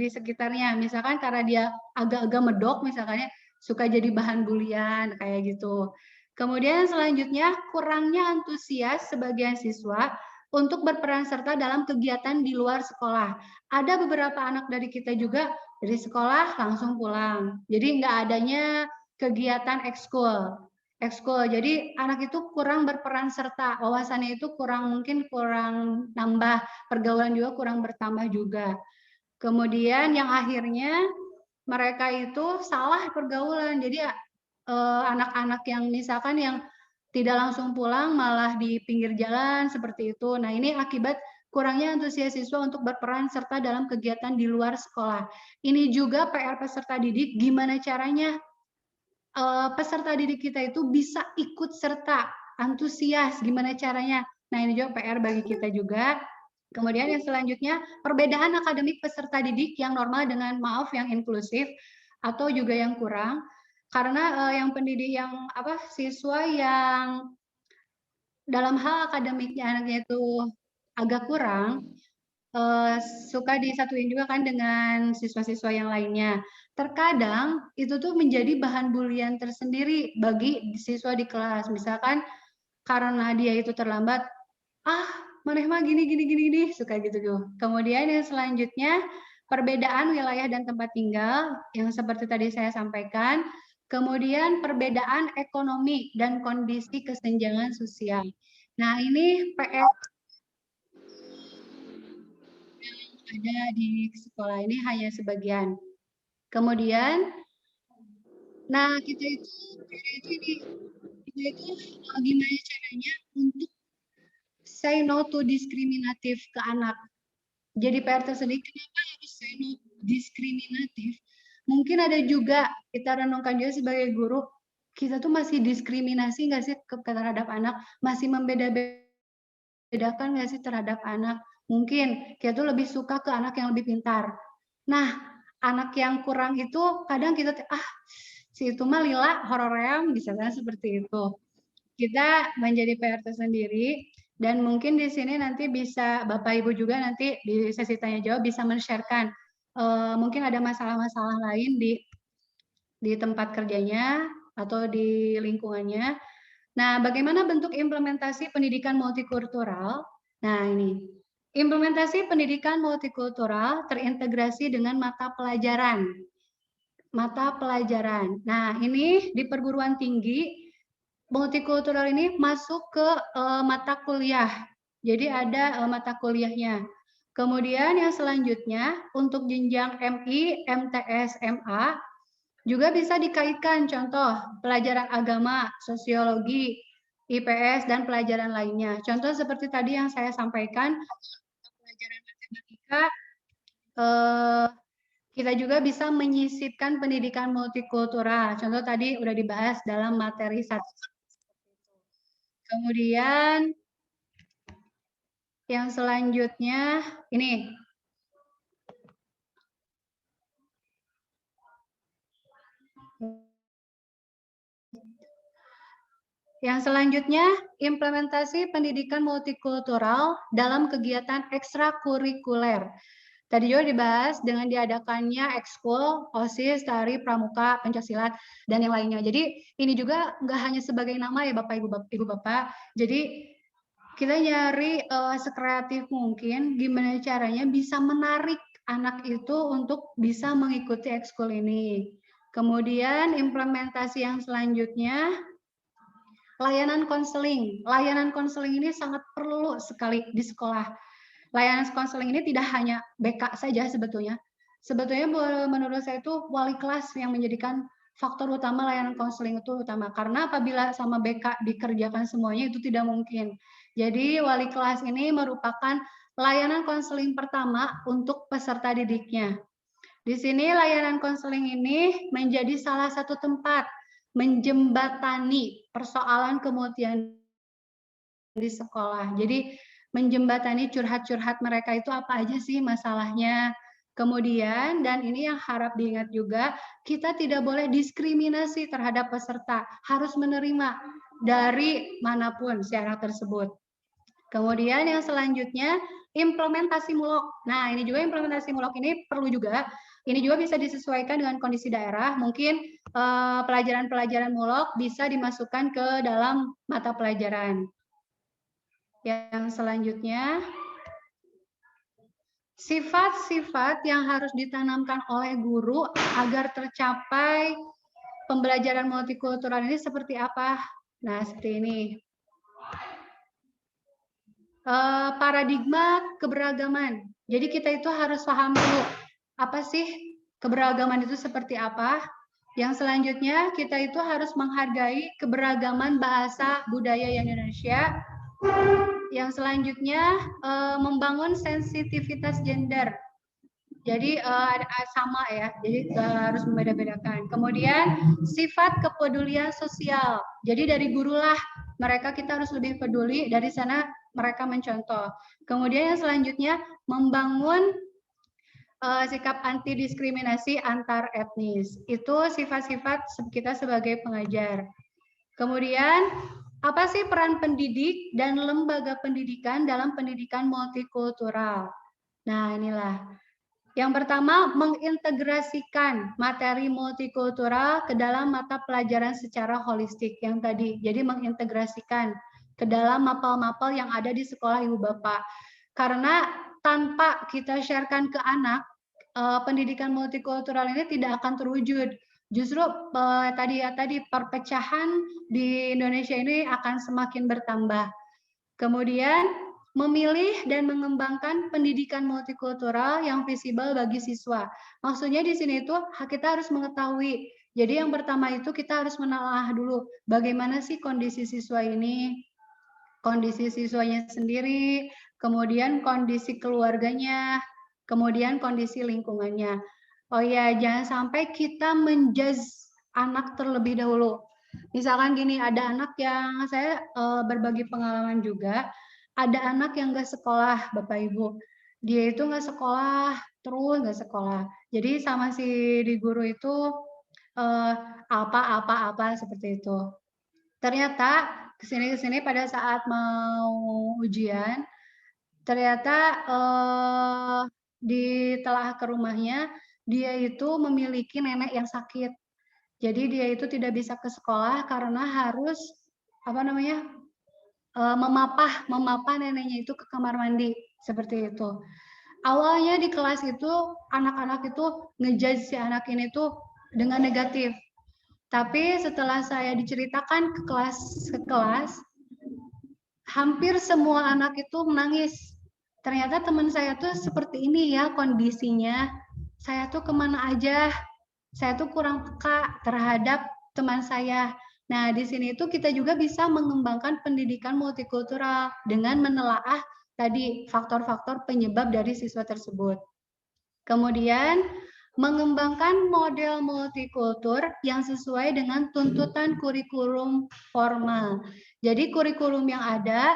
F: sekitarnya misalkan karena dia agak-agak medok misalnya suka jadi bahan bulian kayak gitu. Kemudian selanjutnya kurangnya antusias sebagian siswa untuk berperan serta dalam kegiatan di luar sekolah. Ada beberapa anak dari kita juga dari sekolah langsung pulang. Jadi nggak adanya kegiatan ekskul. Jadi anak itu kurang berperan serta, wawasannya itu mungkin kurang nambah, pergaulan juga kurang bertambah juga. Kemudian yang akhirnya mereka itu salah pergaulan. Jadi anak-anak yang misalkan yang tidak langsung pulang malah di pinggir jalan seperti itu. Nah, ini akibat kurangnya antusias siswa untuk berperan serta dalam kegiatan di luar sekolah. Ini juga PR peserta didik, gimana caranya peserta didik kita itu bisa ikut serta, antusias, gimana caranya. Nah, ini juga PR bagi kita juga. Kemudian yang selanjutnya, perbedaan akademik peserta didik yang normal dengan yang inklusif atau juga yang kurang. Karena yang pendidik siswa yang dalam hal akademiknya anaknya itu agak kurang, suka disatuin juga kan dengan siswa-siswa yang lainnya. Terkadang itu tuh menjadi bahan bulian tersendiri bagi siswa di kelas. Misalkan karena dia itu terlambat, maneh mah gini, suka gitu. Kemudian yang selanjutnya, perbedaan wilayah dan tempat tinggal, yang seperti tadi saya sampaikan. Kemudian perbedaan ekonomi dan kondisi kesenjangan sosial. Nah, ini PR yang ada di sekolah ini hanya sebagian. Kemudian, nah kita itu gimana caranya untuk say no to diskriminatif ke anak. Jadi PR tersendiri, kenapa harus say no diskriminatif? Mungkin ada juga, kita renungkan juga sebagai guru, kita tuh masih diskriminasi nggak sih terhadap anak? Masih membeda-bedakan nggak sih terhadap anak? Mungkin kita tuh lebih suka ke anak yang lebih pintar. Nah, anak yang kurang itu kadang kita, si itu mah lila, horoream, bisa kan seperti itu. Kita menjadi PR tersendiri, dan mungkin di sini nanti bisa Bapak Ibu juga nanti di sesi tanya jawab bisa men-sharekan mungkin ada masalah-masalah lain di tempat kerjanya atau di lingkungannya. Nah, bagaimana bentuk implementasi pendidikan multikultural? Nah, ini implementasi pendidikan multikultural terintegrasi dengan mata pelajaran. Nah, ini di perguruan tinggi multikultural ini masuk ke mata kuliah. Jadi ada mata kuliahnya. Kemudian yang selanjutnya untuk jenjang MI, MTS, MA juga bisa dikaitkan, contoh pelajaran agama, sosiologi, IPS, dan pelajaran lainnya. Contoh seperti tadi yang saya sampaikan, pelajaran matematika, kita juga bisa menyisipkan pendidikan multikultural. Contoh tadi udah dibahas dalam materi 1. Kemudian yang selanjutnya ini. Yang selanjutnya, implementasi pendidikan multikultural dalam kegiatan ekstrakurikuler. Tadi juga dibahas dengan diadakannya ekskul, OSIS, tari, pramuka, pencaksilat, dan yang lainnya. Jadi ini juga nggak hanya sebagai nama ya Bapak Ibu Bapak. Jadi kita nyari sekreatif mungkin gimana caranya bisa menarik anak itu untuk bisa mengikuti ekskul ini. Kemudian implementasi yang selanjutnya, layanan konseling. Layanan konseling ini sangat perlu sekali di sekolah. Layanan konseling ini tidak hanya BK saja sebetulnya. Sebetulnya menurut saya itu wali kelas yang menjadikan faktor utama layanan konseling itu utama. Karena apabila sama BK dikerjakan semuanya itu tidak mungkin. Jadi wali kelas ini merupakan layanan konseling pertama untuk peserta didiknya. Di sini layanan konseling ini menjadi salah satu tempat menjembatani persoalan kemudian di sekolah. Jadi menjembatani curhat-curhat mereka itu apa aja sih masalahnya. Kemudian, dan ini yang harap diingat juga, kita tidak boleh diskriminasi terhadap peserta, harus menerima dari manapun si anak tersebut. Kemudian yang selanjutnya, implementasi mulok. Nah, ini juga implementasi mulok ini perlu juga. Ini juga bisa disesuaikan dengan kondisi daerah. Mungkin pelajaran-pelajaran mulok bisa dimasukkan ke dalam mata pelajaran. Yang selanjutnya, sifat-sifat yang harus ditanamkan oleh guru agar tercapai pembelajaran multikultural ini seperti apa? Nah, seperti ini. Paradigma keberagaman. Jadi kita itu harus paham dulu apa sih keberagaman itu seperti apa. Yang selanjutnya kita itu harus menghargai keberagaman bahasa budaya Indonesia. Yang selanjutnya membangun sensitivitas gender. Jadi sama ya, jadi harus membeda-bedakan. Kemudian sifat kepedulian sosial. Jadi dari gurulah mereka kita harus lebih peduli, dari sana mereka mencontoh. Kemudian yang selanjutnya membangun sikap anti diskriminasi antar etnis. Itu sifat-sifat kita sebagai pengajar. Kemudian apa sih peran pendidik dan lembaga pendidikan dalam pendidikan multikultural? Nah, inilah. Yang pertama, mengintegrasikan materi multikultural ke dalam mata pelajaran secara holistik yang tadi. Jadi mengintegrasikan ke dalam mapel-mapel yang ada di sekolah Ibu Bapak. Karena tanpa kita sharekan ke anak, pendidikan multikultural ini tidak akan terwujud. Justru tadi perpecahan di Indonesia ini akan semakin bertambah. Kemudian memilih dan mengembangkan pendidikan multikultural yang visible bagi siswa. Maksudnya di sini itu kita harus mengetahui. Jadi yang pertama itu kita harus menelaah dulu bagaimana sih kondisi siswa ini, kondisi siswanya sendiri, kemudian kondisi keluarganya, kemudian kondisi lingkungannya. Oh ya, jangan sampai kita menjudge anak terlebih dahulu. Misalkan gini, ada anak yang saya berbagi pengalaman juga, ada anak yang nggak sekolah, Bapak Ibu. Dia itu nggak sekolah, terus nggak sekolah. Jadi sama si di guru itu apa seperti itu. Ternyata kesini pada saat mau ujian, ternyata ditelaah ke rumahnya, dia itu memiliki nenek yang sakit. Jadi dia itu tidak bisa ke sekolah karena harus memapah neneknya itu ke kamar mandi seperti itu. Awalnya di kelas itu anak-anak itu ngejudge si anak ini tuh dengan negatif. Tapi setelah saya diceritakan ke kelas, hampir semua anak itu menangis. ternyata teman saya tuh seperti ini ya kondisinya. Saya tuh kemana aja, saya tuh kurang peka terhadap teman saya. Nah, di sini tuh kita juga bisa mengembangkan pendidikan multikultural dengan menelaah tadi faktor-faktor penyebab dari siswa tersebut. Kemudian, mengembangkan model multikultur yang sesuai dengan tuntutan kurikulum formal. Jadi kurikulum yang ada,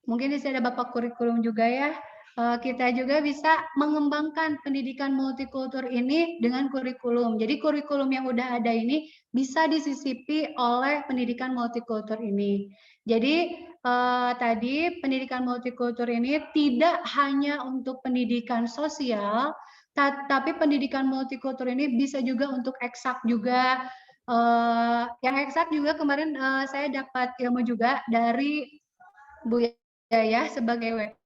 F: mungkin di sini ada Bapak kurikulum juga ya, kita juga bisa mengembangkan pendidikan multikultur ini dengan kurikulum. Jadi kurikulum yang udah ada ini bisa disisipi oleh pendidikan multikultur ini. Jadi tadi pendidikan multikultur ini tidak hanya untuk pendidikan sosial, tapi pendidikan multikultur ini bisa juga untuk eksak juga. Yang eksak juga kemarin saya dapat ilmu juga dari Bu Yaya sebagai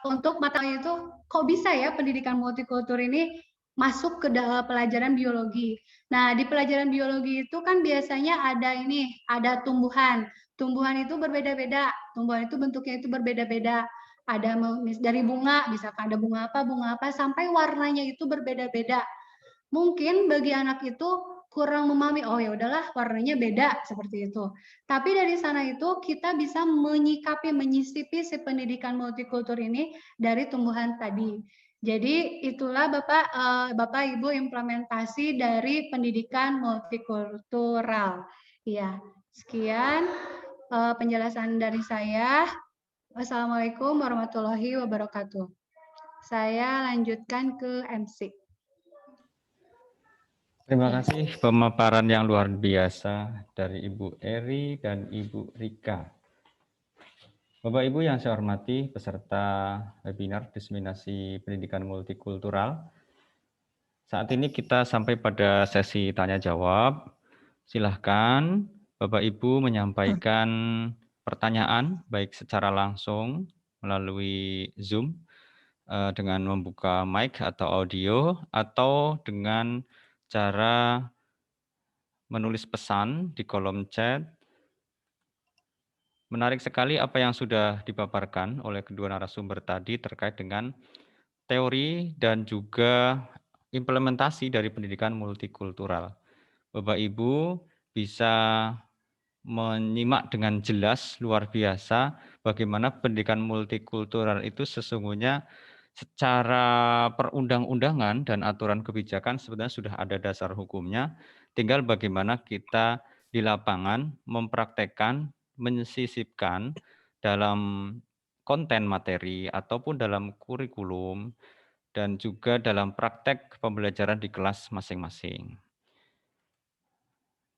F: untuk mata itu kok bisa ya pendidikan multikultur ini masuk ke pelajaran biologi. Nah, di pelajaran biologi itu kan biasanya ada tumbuhan. Tumbuhan itu berbeda-beda. Tumbuhan itu bentuknya itu berbeda-beda. Ada dari bunga, misalkan ada bunga apa, sampai warnanya itu berbeda-beda. Mungkin bagi anak itu kurang memahami, oh ya udahlah warnanya beda seperti itu. Tapi dari sana itu kita bisa menyisipi si pendidikan multikultur ini dari tumbuhan tadi. Jadi itulah Bapak Ibu implementasi dari pendidikan multikultural. Iya, sekian penjelasan dari saya. Wassalamualaikum warahmatullahi wabarakatuh. Saya lanjutkan ke MC.
A: Terima kasih pemaparan yang luar biasa dari Ibu Eri dan Ibu Rika. Bapak Ibu yang saya hormati, peserta webinar Diseminasi Pendidikan Multikultural. Saat ini kita sampai pada sesi tanya jawab. Silahkan Bapak Ibu menyampaikan pertanyaan baik secara langsung melalui Zoom dengan membuka mic atau audio atau dengan cara menulis pesan di kolom chat. Menarik sekali apa yang sudah dipaparkan oleh kedua narasumber tadi terkait dengan teori dan juga implementasi dari pendidikan multikultural. Bapak Ibu bisa menyimak dengan jelas luar biasa bagaimana pendidikan multikultural itu sesungguhnya secara perundang-undangan dan aturan kebijakan sebenarnya sudah ada dasar hukumnya, tinggal bagaimana kita di lapangan mempraktekkan, menyisipkan dalam konten materi ataupun dalam kurikulum dan juga dalam praktek pembelajaran di kelas masing-masing.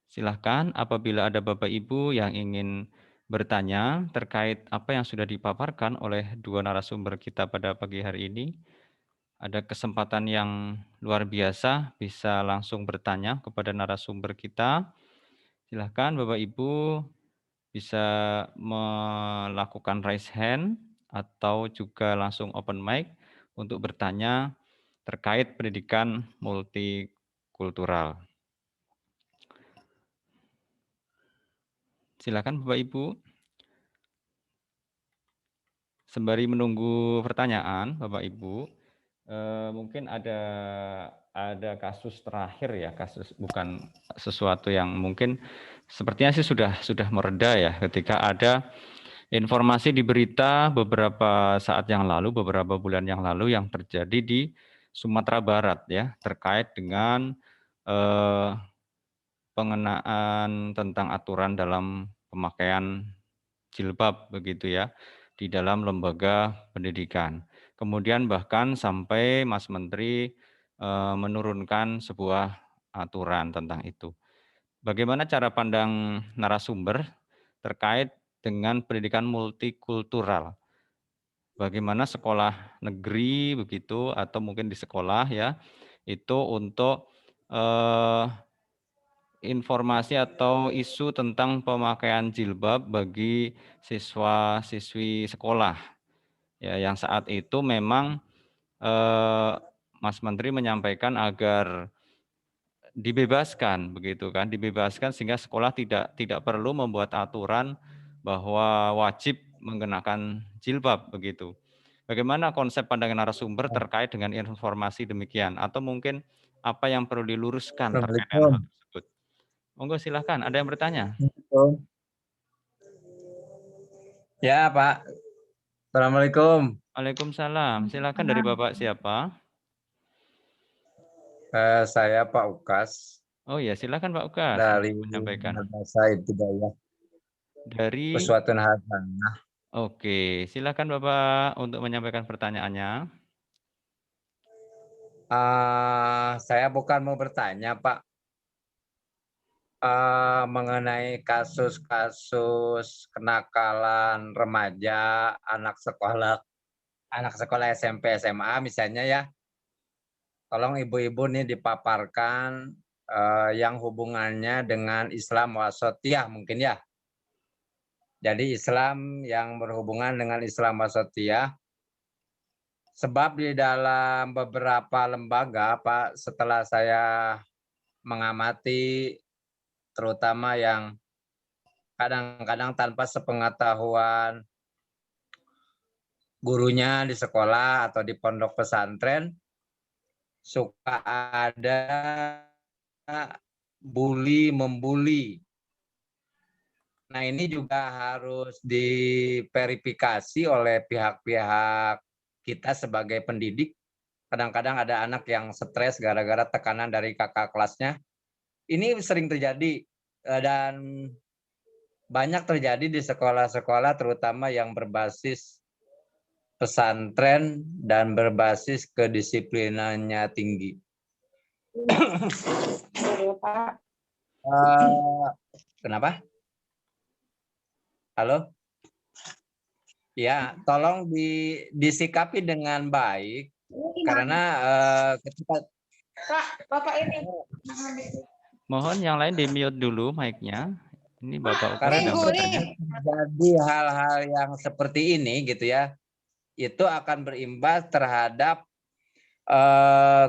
A: Silahkan apabila ada Bapak Ibu yang ingin bertanya terkait apa yang sudah dipaparkan oleh dua narasumber kita pada pagi hari ini, ada kesempatan yang luar biasa bisa langsung bertanya kepada narasumber kita. Silahkan Bapak Ibu bisa melakukan raise hand atau juga langsung open mic untuk bertanya terkait pendidikan multikultural. Silakan Bapak Ibu. Sembari menunggu pertanyaan Bapak Ibu, mungkin ada kasus terakhir ya, kasus bukan sesuatu yang mungkin sepertinya sih sudah mereda ya ketika ada informasi di berita beberapa saat yang lalu, beberapa bulan yang lalu yang terjadi di Sumatera Barat ya terkait dengan pengenaan tentang aturan dalam pemakaian jilbab begitu ya di dalam lembaga pendidikan. Kemudian bahkan sampai Mas Menteri menurunkan sebuah aturan tentang itu. Bagaimana cara pandang narasumber terkait dengan pendidikan multikultural? Bagaimana sekolah negeri begitu atau mungkin di sekolah ya itu untuk informasi atau isu tentang pemakaian jilbab bagi siswa-siswi sekolah. Ya, yang saat itu memang Mas Menteri menyampaikan agar dibebaskan begitu kan, dibebaskan sehingga sekolah tidak perlu membuat aturan bahwa wajib mengenakan jilbab begitu. Bagaimana konsep pandangan narasumber terkait dengan informasi demikian? Atau mungkin apa yang perlu diluruskan terkait dengan hal
I: Assalamualaikum.
A: tersebut? Monggo silahkan, ada yang bertanya?
I: Ya, Pak. Assalamualaikum.
A: Waalaikumsalam, silakan dari Bapak siapa?
I: Saya Pak Ukas
A: Oh ya, silakan Pak Ukas
I: dari
A: menyampaikan.
I: Madrasah Ibtidaiyah
A: Dari
I: Uswatun Hasanah.
A: Oke, silakan Bapak untuk menyampaikan pertanyaannya.
I: Saya bukan mau bertanya, Pak, mengenai kasus-kasus kenakalan remaja, anak sekolah SMP, SMA misalnya ya. Tolong ibu-ibu nih dipaparkan yang hubungannya dengan Islam wasatiyah mungkin ya. Jadi Islam yang berhubungan dengan Islam wasatiyah. Sebab di dalam beberapa lembaga, Pak, setelah saya mengamati, terutama yang kadang-kadang tanpa sepengetahuan gurunya di sekolah atau di pondok pesantren, suka ada membuli. Nah, ini juga harus diverifikasi oleh pihak-pihak kita sebagai pendidik. Kadang-kadang ada anak yang stres gara-gara tekanan dari kakak kelasnya. Ini sering terjadi dan banyak terjadi di sekolah-sekolah terutama yang berbasis pesantren dan berbasis kedisiplinannya tinggi. Kenapa? Halo? Ya, tolong disikapi dengan baik karena ketika
J: Bapak ini
A: Mohon yang lain di-mute dulu mic-nya. Ini Bapak Ukas
I: karena
A: sedang bertanya.
I: jadi hal-hal yang seperti ini gitu ya, itu akan berimbas terhadap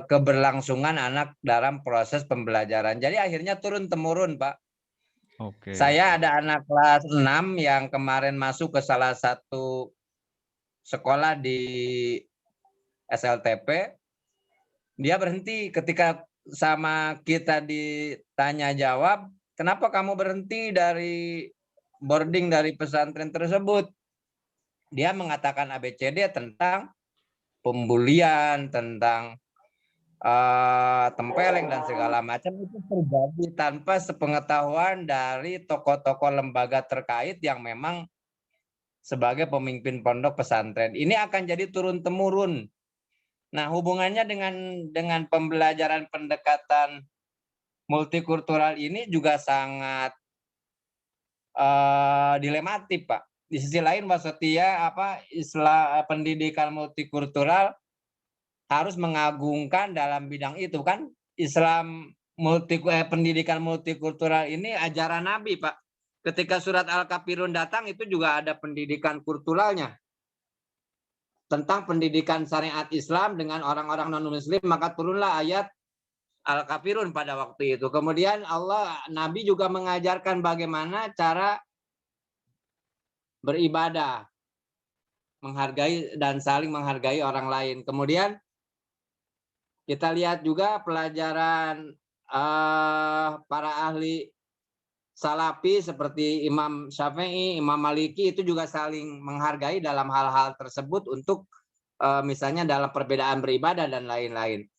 I: keberlangsungan anak dalam proses pembelajaran. Jadi akhirnya turun-temurun, Pak.
A: Oke.
I: Saya ada anak kelas 6 yang kemarin masuk ke salah satu sekolah di SLTP. Dia berhenti ketika sama kita ditanya jawab, kenapa kamu berhenti dari boarding dari pesantren tersebut? Dia mengatakan ABCD tentang pembulian, tentang tempeleng dan segala macam itu terjadi tanpa sepengetahuan dari tokoh-tokoh lembaga terkait yang memang sebagai pemimpin pondok pesantren. Ini akan jadi turun-temurun. Nah, hubungannya dengan pembelajaran pendekatan multikultural ini juga sangat dilematik, Pak. Di sisi lain wasatiyah pendidikan multikultural harus mengagungkan dalam bidang itu kan. Islam pendidikan multikultural ini ajaran Nabi, Pak. Ketika surat Al-Kafirun datang itu juga ada pendidikan kulturalnya. Tentang pendidikan syariat Islam dengan orang-orang non-muslim, maka turunlah ayat Al-Kafirun pada waktu itu. Kemudian Nabi juga mengajarkan bagaimana cara beribadah, menghargai dan saling menghargai orang lain. Kemudian kita lihat juga pelajaran para ahli Salafi seperti Imam Syafi'i, Imam Maliki itu juga saling menghargai dalam hal-hal tersebut untuk misalnya dalam perbedaan beribadah dan lain-lain.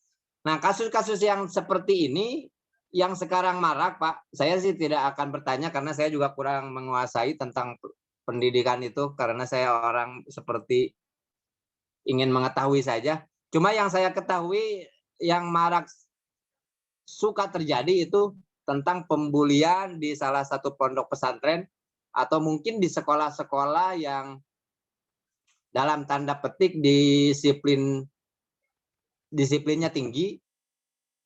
I: Nah, kasus-kasus yang seperti ini yang sekarang marak, Pak, saya sih tidak akan bertanya karena saya juga kurang menguasai tentang pendidikan itu karena saya orang seperti ingin mengetahui saja. Cuma yang saya ketahui yang marak suka terjadi itu tentang pembulian di salah satu pondok pesantren atau mungkin di sekolah-sekolah yang dalam tanda petik disiplinnya tinggi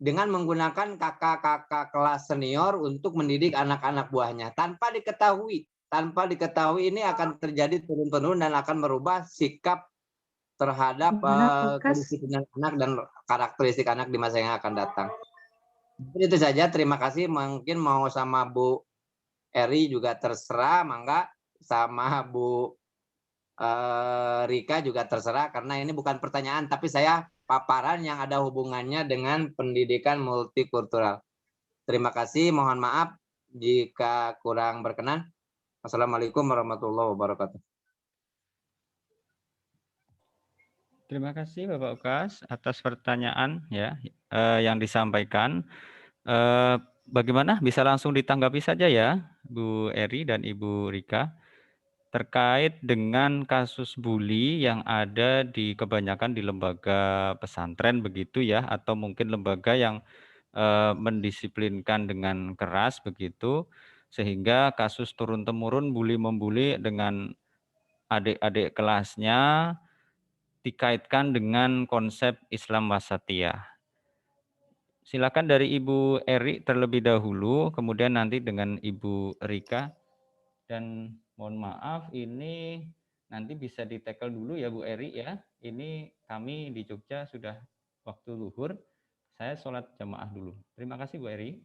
I: dengan menggunakan kakak-kakak kelas senior untuk mendidik anak-anak buahnya tanpa diketahui ini akan terjadi turun-temurun dan akan merubah sikap terhadap kedisiplinan anak dan karakteristik anak di masa yang akan datang. Itu saja, terima kasih. Mungkin mau sama Bu Eri juga terserah, mangga, sama Bu Rika juga terserah, karena ini bukan pertanyaan, tapi saya paparan yang ada hubungannya dengan pendidikan multikultural. Terima kasih, mohon maaf jika kurang berkenan. Assalamualaikum warahmatullahi wabarakatuh.
A: Terima kasih Bapak Ukas atas pertanyaan ya yang disampaikan. Bagaimana, bisa langsung ditanggapi saja ya Bu Eri dan Ibu Rika terkait dengan kasus bully yang ada di kebanyakan di lembaga pesantren begitu ya, atau mungkin lembaga yang mendisiplinkan dengan keras begitu, sehingga kasus turun-temurun bully-membuli dengan adik-adik kelasnya dikaitkan dengan konsep Islam wasatiyah. Silakan dari Ibu Eri terlebih dahulu, kemudian nanti dengan Ibu Rika. Dan mohon maaf, ini nanti bisa ditekel dulu ya Bu Eri ya. Ini kami di Jogja sudah waktu zuhur. Saya sholat jamaah dulu. Terima kasih Bu Eri.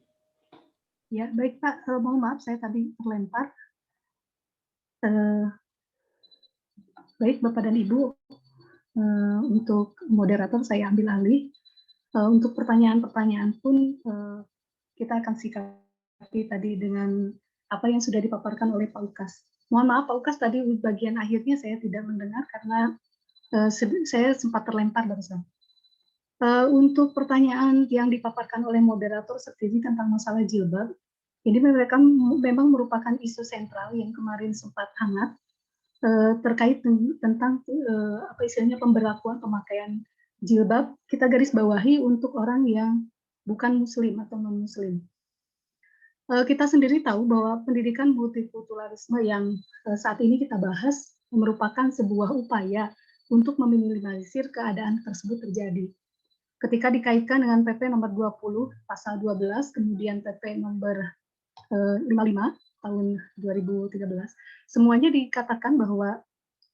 D: Ya, baik Pak. Mohon maaf saya tadi terlempar. Baik Bapak dan Ibu, untuk moderator saya ambil alih. Untuk pertanyaan-pertanyaan pun kita akan sikapi tadi dengan apa yang sudah dipaparkan oleh Pak Ukas. Mohon maaf Pak Ukas, tadi bagian akhirnya saya tidak mendengar karena saya sempat terlempar barusan. Untuk pertanyaan yang dipaparkan oleh moderator seperti tentang masalah jilbab, ini mereka memang merupakan isu sentral yang kemarin sempat hangat terkait tentang apa istilahnya pemberlakuan pemakaian jilbab. Kita garis bawahi untuk orang yang bukan muslim atau non muslim. Kita sendiri tahu bahwa pendidikan multikulturalisme yang saat ini kita bahas merupakan sebuah upaya untuk meminimalisir keadaan tersebut terjadi. Ketika dikaitkan dengan PP nomor 20 pasal 12, kemudian PP nomor 55 tahun 2013, semuanya dikatakan bahwa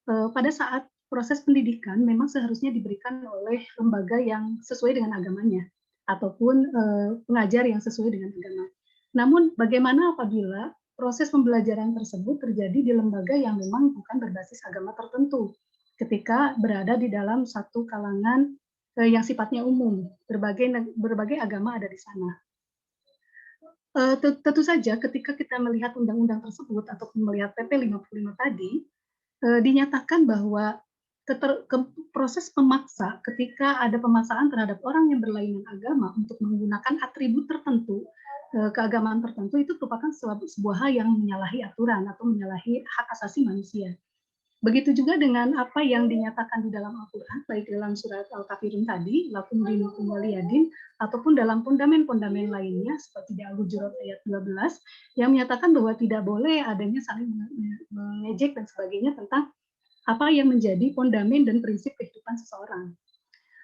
D: pada saat proses pendidikan memang seharusnya diberikan oleh lembaga yang sesuai dengan agamanya ataupun pengajar yang sesuai dengan agama. Namun bagaimana apabila proses pembelajaran tersebut terjadi di lembaga yang memang bukan berbasis agama tertentu, ketika berada di dalam satu kalangan yang sifatnya umum, berbagai agama ada di sana. Tentu saja ketika kita melihat undang-undang tersebut ataupun melihat PP 55 tadi, dinyatakan bahwa proses pemaksa ketika ada pemaksaan terhadap orang yang berlainan agama untuk menggunakan atribut tertentu, keagamaan tertentu, itu merupakan sebuah hal yang menyalahi aturan atau menyalahi hak asasi manusia. Begitu juga dengan apa yang dinyatakan di dalam Al-Quran, baik dalam surat Al-Kafirun tadi, lakum dinukum waliyadin, ataupun dalam fondamen-fondamen lainnya, seperti di Al-Hujurat ayat 12, yang menyatakan bahwa tidak boleh adanya saling mengejek dan sebagainya tentang apa yang menjadi fondamen dan prinsip kehidupan seseorang.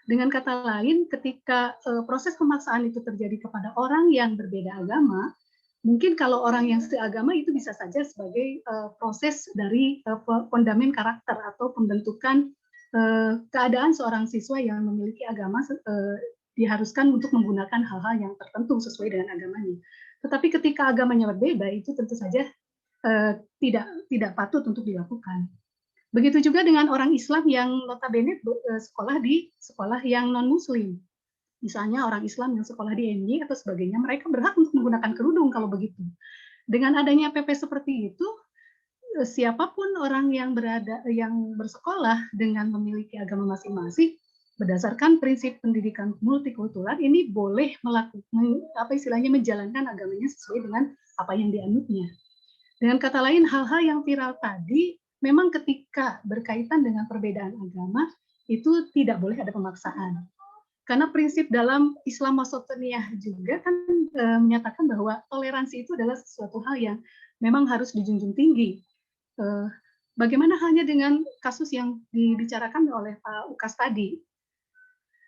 D: Dengan kata lain, ketika proses pemaksaan itu terjadi kepada orang yang berbeda agama, mungkin kalau orang yang seagama itu bisa saja sebagai proses dari fondamen karakter atau pembentukan keadaan seorang siswa yang memiliki agama diharuskan untuk menggunakan hal-hal yang tertentu sesuai dengan agamanya. Tetapi ketika agamanya berbeda, itu tentu saja tidak patut untuk dilakukan. Begitu juga dengan orang Islam yang notabene sekolah di sekolah yang non-Muslim. Misalnya orang Islam yang sekolah di MY atau sebagainya, mereka berhak untuk menggunakan kerudung kalau begitu. Dengan adanya PP seperti itu, siapapun orang yang bersekolah dengan memiliki agama masing-masing, berdasarkan prinsip pendidikan multikultural, ini boleh menjalankan agamanya sesuai dengan apa yang dianutnya. Dengan kata lain, hal-hal yang viral tadi, memang ketika berkaitan dengan perbedaan agama, itu tidak boleh ada pemaksaan. Karena prinsip dalam Islam wasatiyah juga kan menyatakan bahwa toleransi itu adalah sesuatu hal yang memang harus dijunjung tinggi. Bagaimana halnya dengan kasus yang dibicarakan oleh Pak Ukas tadi?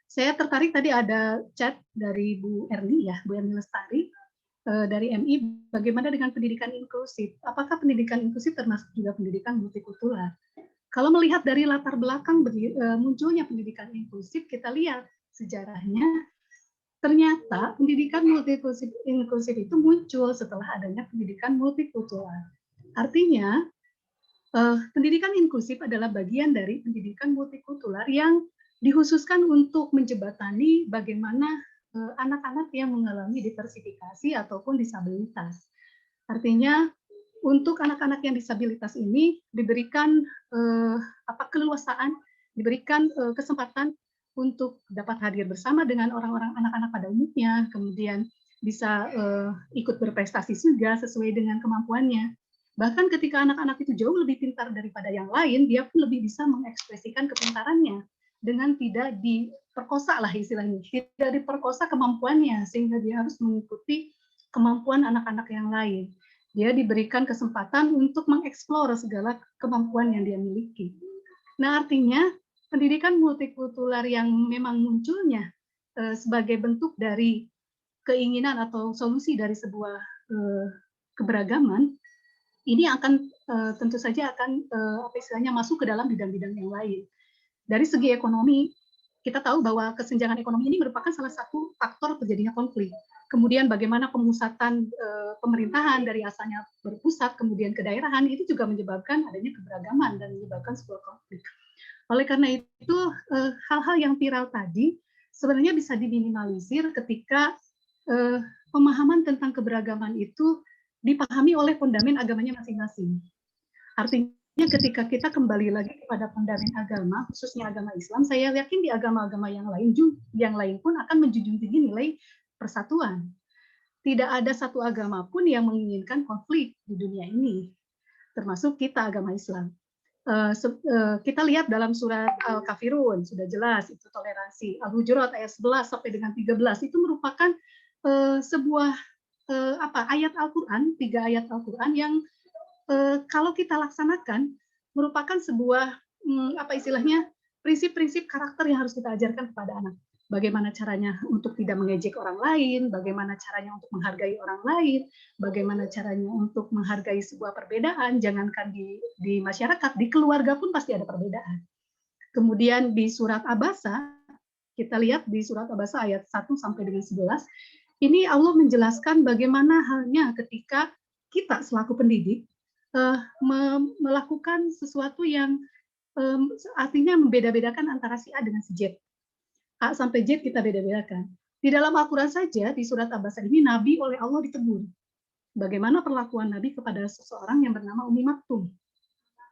D: Saya tertarik tadi ada chat dari Bu Erni ya, Bu Erni Lestari dari MI. Bagaimana dengan pendidikan inklusif? Apakah pendidikan inklusif termasuk juga pendidikan multikultural? Kalau melihat dari latar belakang munculnya pendidikan inklusif, kita lihat sejarahnya, ternyata pendidikan inklusif itu muncul setelah adanya pendidikan multikultural. Artinya, pendidikan inklusif adalah bagian dari pendidikan multikultural yang dikhususkan untuk menjembatani bagaimana anak-anak yang mengalami diversifikasi ataupun disabilitas. Artinya untuk anak-anak yang disabilitas ini diberikan keleluasaan, diberikan kesempatan untuk dapat hadir bersama dengan orang-orang anak-anak pada umumnya, kemudian bisa ikut berprestasi juga sesuai dengan kemampuannya. Bahkan ketika anak-anak itu jauh lebih pintar daripada yang lain, dia pun lebih bisa mengekspresikan kepintarannya dengan tidak diperkosa lah istilahnya, tidak diperkosa kemampuannya sehingga dia harus mengikuti kemampuan anak-anak yang lain. Dia diberikan kesempatan untuk mengeksplor segala kemampuan yang dia miliki. Nah, artinya pendidikan multikultural yang memang munculnya sebagai bentuk dari keinginan atau solusi dari sebuah keberagaman, ini akan tentu saja akan istilahnya masuk ke dalam bidang-bidang yang lain. Dari segi ekonomi, kita tahu bahwa kesenjangan ekonomi ini merupakan salah satu faktor terjadinya konflik. Kemudian bagaimana pemusatan pemerintahan dari asalnya berpusat kemudian ke daerahan itu juga menyebabkan adanya keberagaman dan menyebabkan sebuah konflik. Oleh karena itu hal-hal yang viral tadi sebenarnya bisa diminimalisir ketika pemahaman tentang keberagaman itu dipahami oleh fondamen agamanya masing-masing. Artinya ketika kita kembali lagi kepada fondamen agama, khususnya agama Islam, saya yakin di agama-agama yang lain pun akan menjunjung tinggi nilai persatuan. Tidak ada satu agama pun yang menginginkan konflik di dunia ini, termasuk kita agama Islam. Kita lihat dalam surat Al-Kafirun, sudah jelas itu toleransi. Al-Hujurat ayat 11 sampai dengan 13 itu merupakan sebuah ayat Al-Quran, 3 ayat Al-Quran yang kalau kita laksanakan merupakan sebuah istilahnya prinsip-prinsip karakter yang harus kita ajarkan kepada anak. Bagaimana caranya untuk tidak mengejek orang lain, bagaimana caranya untuk menghargai orang lain, bagaimana caranya untuk menghargai sebuah perbedaan, jangankan di masyarakat, di keluarga pun pasti ada perbedaan. Kemudian di surat Abasa, kita lihat di surat Abasa ayat 1 sampai dengan 11, ini Allah menjelaskan bagaimana halnya ketika kita selaku pendidik melakukan sesuatu yang artinya membeda-bedakan antara si A dengan si Z. A sampai Z kita beda-bedakan. Di dalam Al-Quran saja, di surat Abasa ini, Nabi oleh Allah ditegur. Bagaimana perlakuan Nabi kepada seseorang yang bernama Ummi Maktum.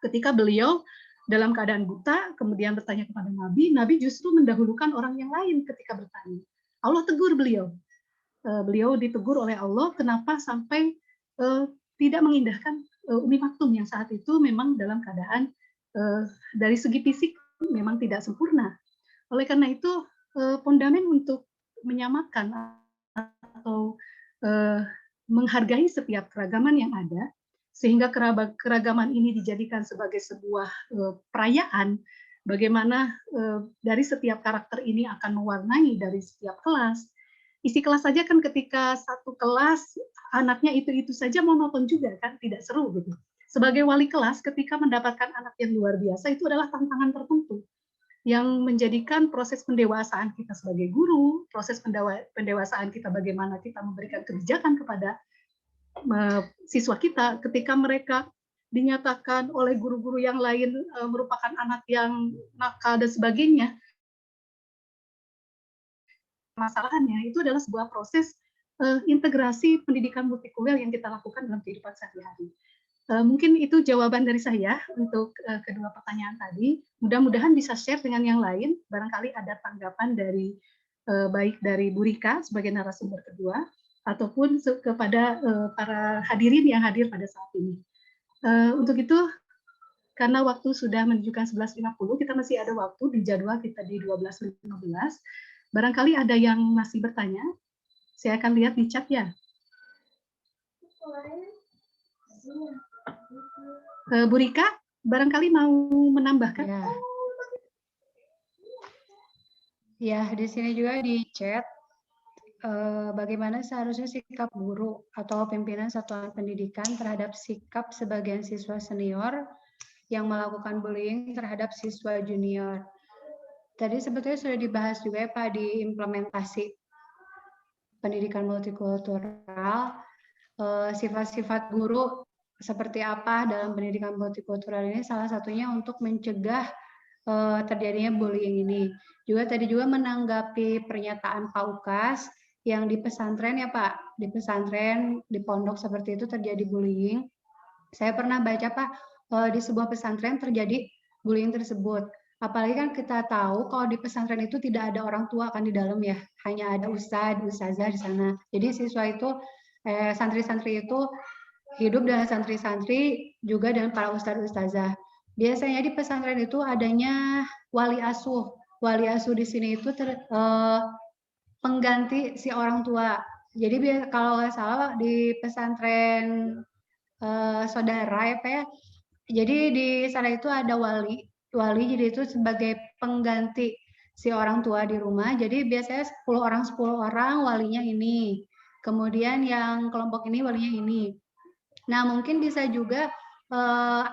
D: Ketika beliau dalam keadaan buta, kemudian bertanya kepada Nabi, Nabi justru mendahulukan orang yang lain ketika bertanya. Allah tegur beliau. Beliau ditegur oleh Allah, kenapa sampai tidak mengindahkan Ummi Maktum yang saat itu memang dalam keadaan dari segi fisik memang tidak sempurna. Oleh karena itu, fondamen untuk menyamakan atau menghargai setiap keragaman yang ada, sehingga keragaman ini dijadikan sebagai sebuah perayaan, bagaimana dari setiap karakter ini akan mewarnai dari setiap kelas. Isi kelas saja kan ketika satu kelas anaknya itu saja monoton juga kan, tidak seru gitu. Sebagai wali kelas ketika mendapatkan anak yang luar biasa itu adalah tantangan tertentu yang menjadikan proses pendewasaan kita sebagai guru, proses pendewasaan kita bagaimana kita memberikan kebijakan kepada siswa kita ketika mereka dinyatakan oleh guru-guru yang lain merupakan anak yang nakal dan sebagainya. Masalahnya itu adalah sebuah proses integrasi pendidikan multikultural yang kita lakukan dalam kehidupan sehari-hari. Mungkin itu jawaban dari saya untuk kedua pertanyaan tadi. Mudah-mudahan bisa share dengan yang lain. Barangkali ada tanggapan dari baik dari Bu Rika sebagai narasumber kedua, ataupun kepada para hadirin yang hadir pada saat ini. Untuk itu, karena waktu sudah menunjukkan 11.50, kita masih ada waktu di jadwal kita di 12.15. Barangkali ada yang masih bertanya. Saya akan lihat di chat ya. Bu Rika, barangkali mau menambahkan?
F: Ya, di sini juga di chat bagaimana seharusnya sikap guru atau pimpinan satuan pendidikan terhadap sikap sebagian siswa senior yang melakukan bullying terhadap siswa junior. Tadi sebetulnya sudah dibahas juga ya Pak di implementasi pendidikan multikultural, sifat-sifat guru seperti apa dalam pendidikan multikultural ini, salah satunya untuk mencegah terjadinya bullying ini. Juga tadi juga menanggapi pernyataan Pak Ukas yang di pesantren ya Pak, di pesantren, di pondok seperti itu terjadi bullying. Saya pernah baca Pak, di sebuah pesantren terjadi bullying tersebut. Apalagi kan kita tahu kalau di pesantren itu tidak ada orang tua kan di dalam ya, hanya ada ustadz, ustazah di sana. Jadi siswa itu, santri-santri itu hidup dengan santri-santri juga dengan para ustadz, ustazah. Biasanya di pesantren itu adanya wali asuh. Wali asuh di sini itu pengganti si orang tua. Jadi kalau nggak salah di pesantren saudara ya Pak ya. Jadi di sana itu ada wali jadi itu sebagai pengganti si orang tua di rumah. Jadi biasanya 10 orang walinya ini. Kemudian yang kelompok ini walinya ini. Nah, mungkin bisa juga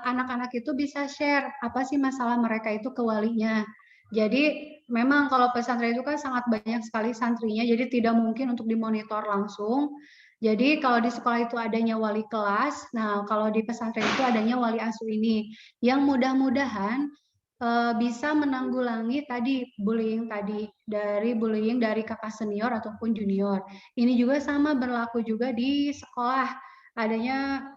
F: anak-anak itu bisa share apa sih masalah mereka itu ke walinya. Jadi memang kalau pesantren itu kan sangat banyak sekali santrinya, jadi tidak mungkin untuk dimonitor langsung. Jadi kalau di sekolah itu adanya wali kelas, nah kalau di pesantren itu adanya wali asuh ini, yang mudah-mudahan bisa menanggulangi tadi bullying dari kakak senior ataupun junior. Ini juga sama berlaku juga di sekolah, adanya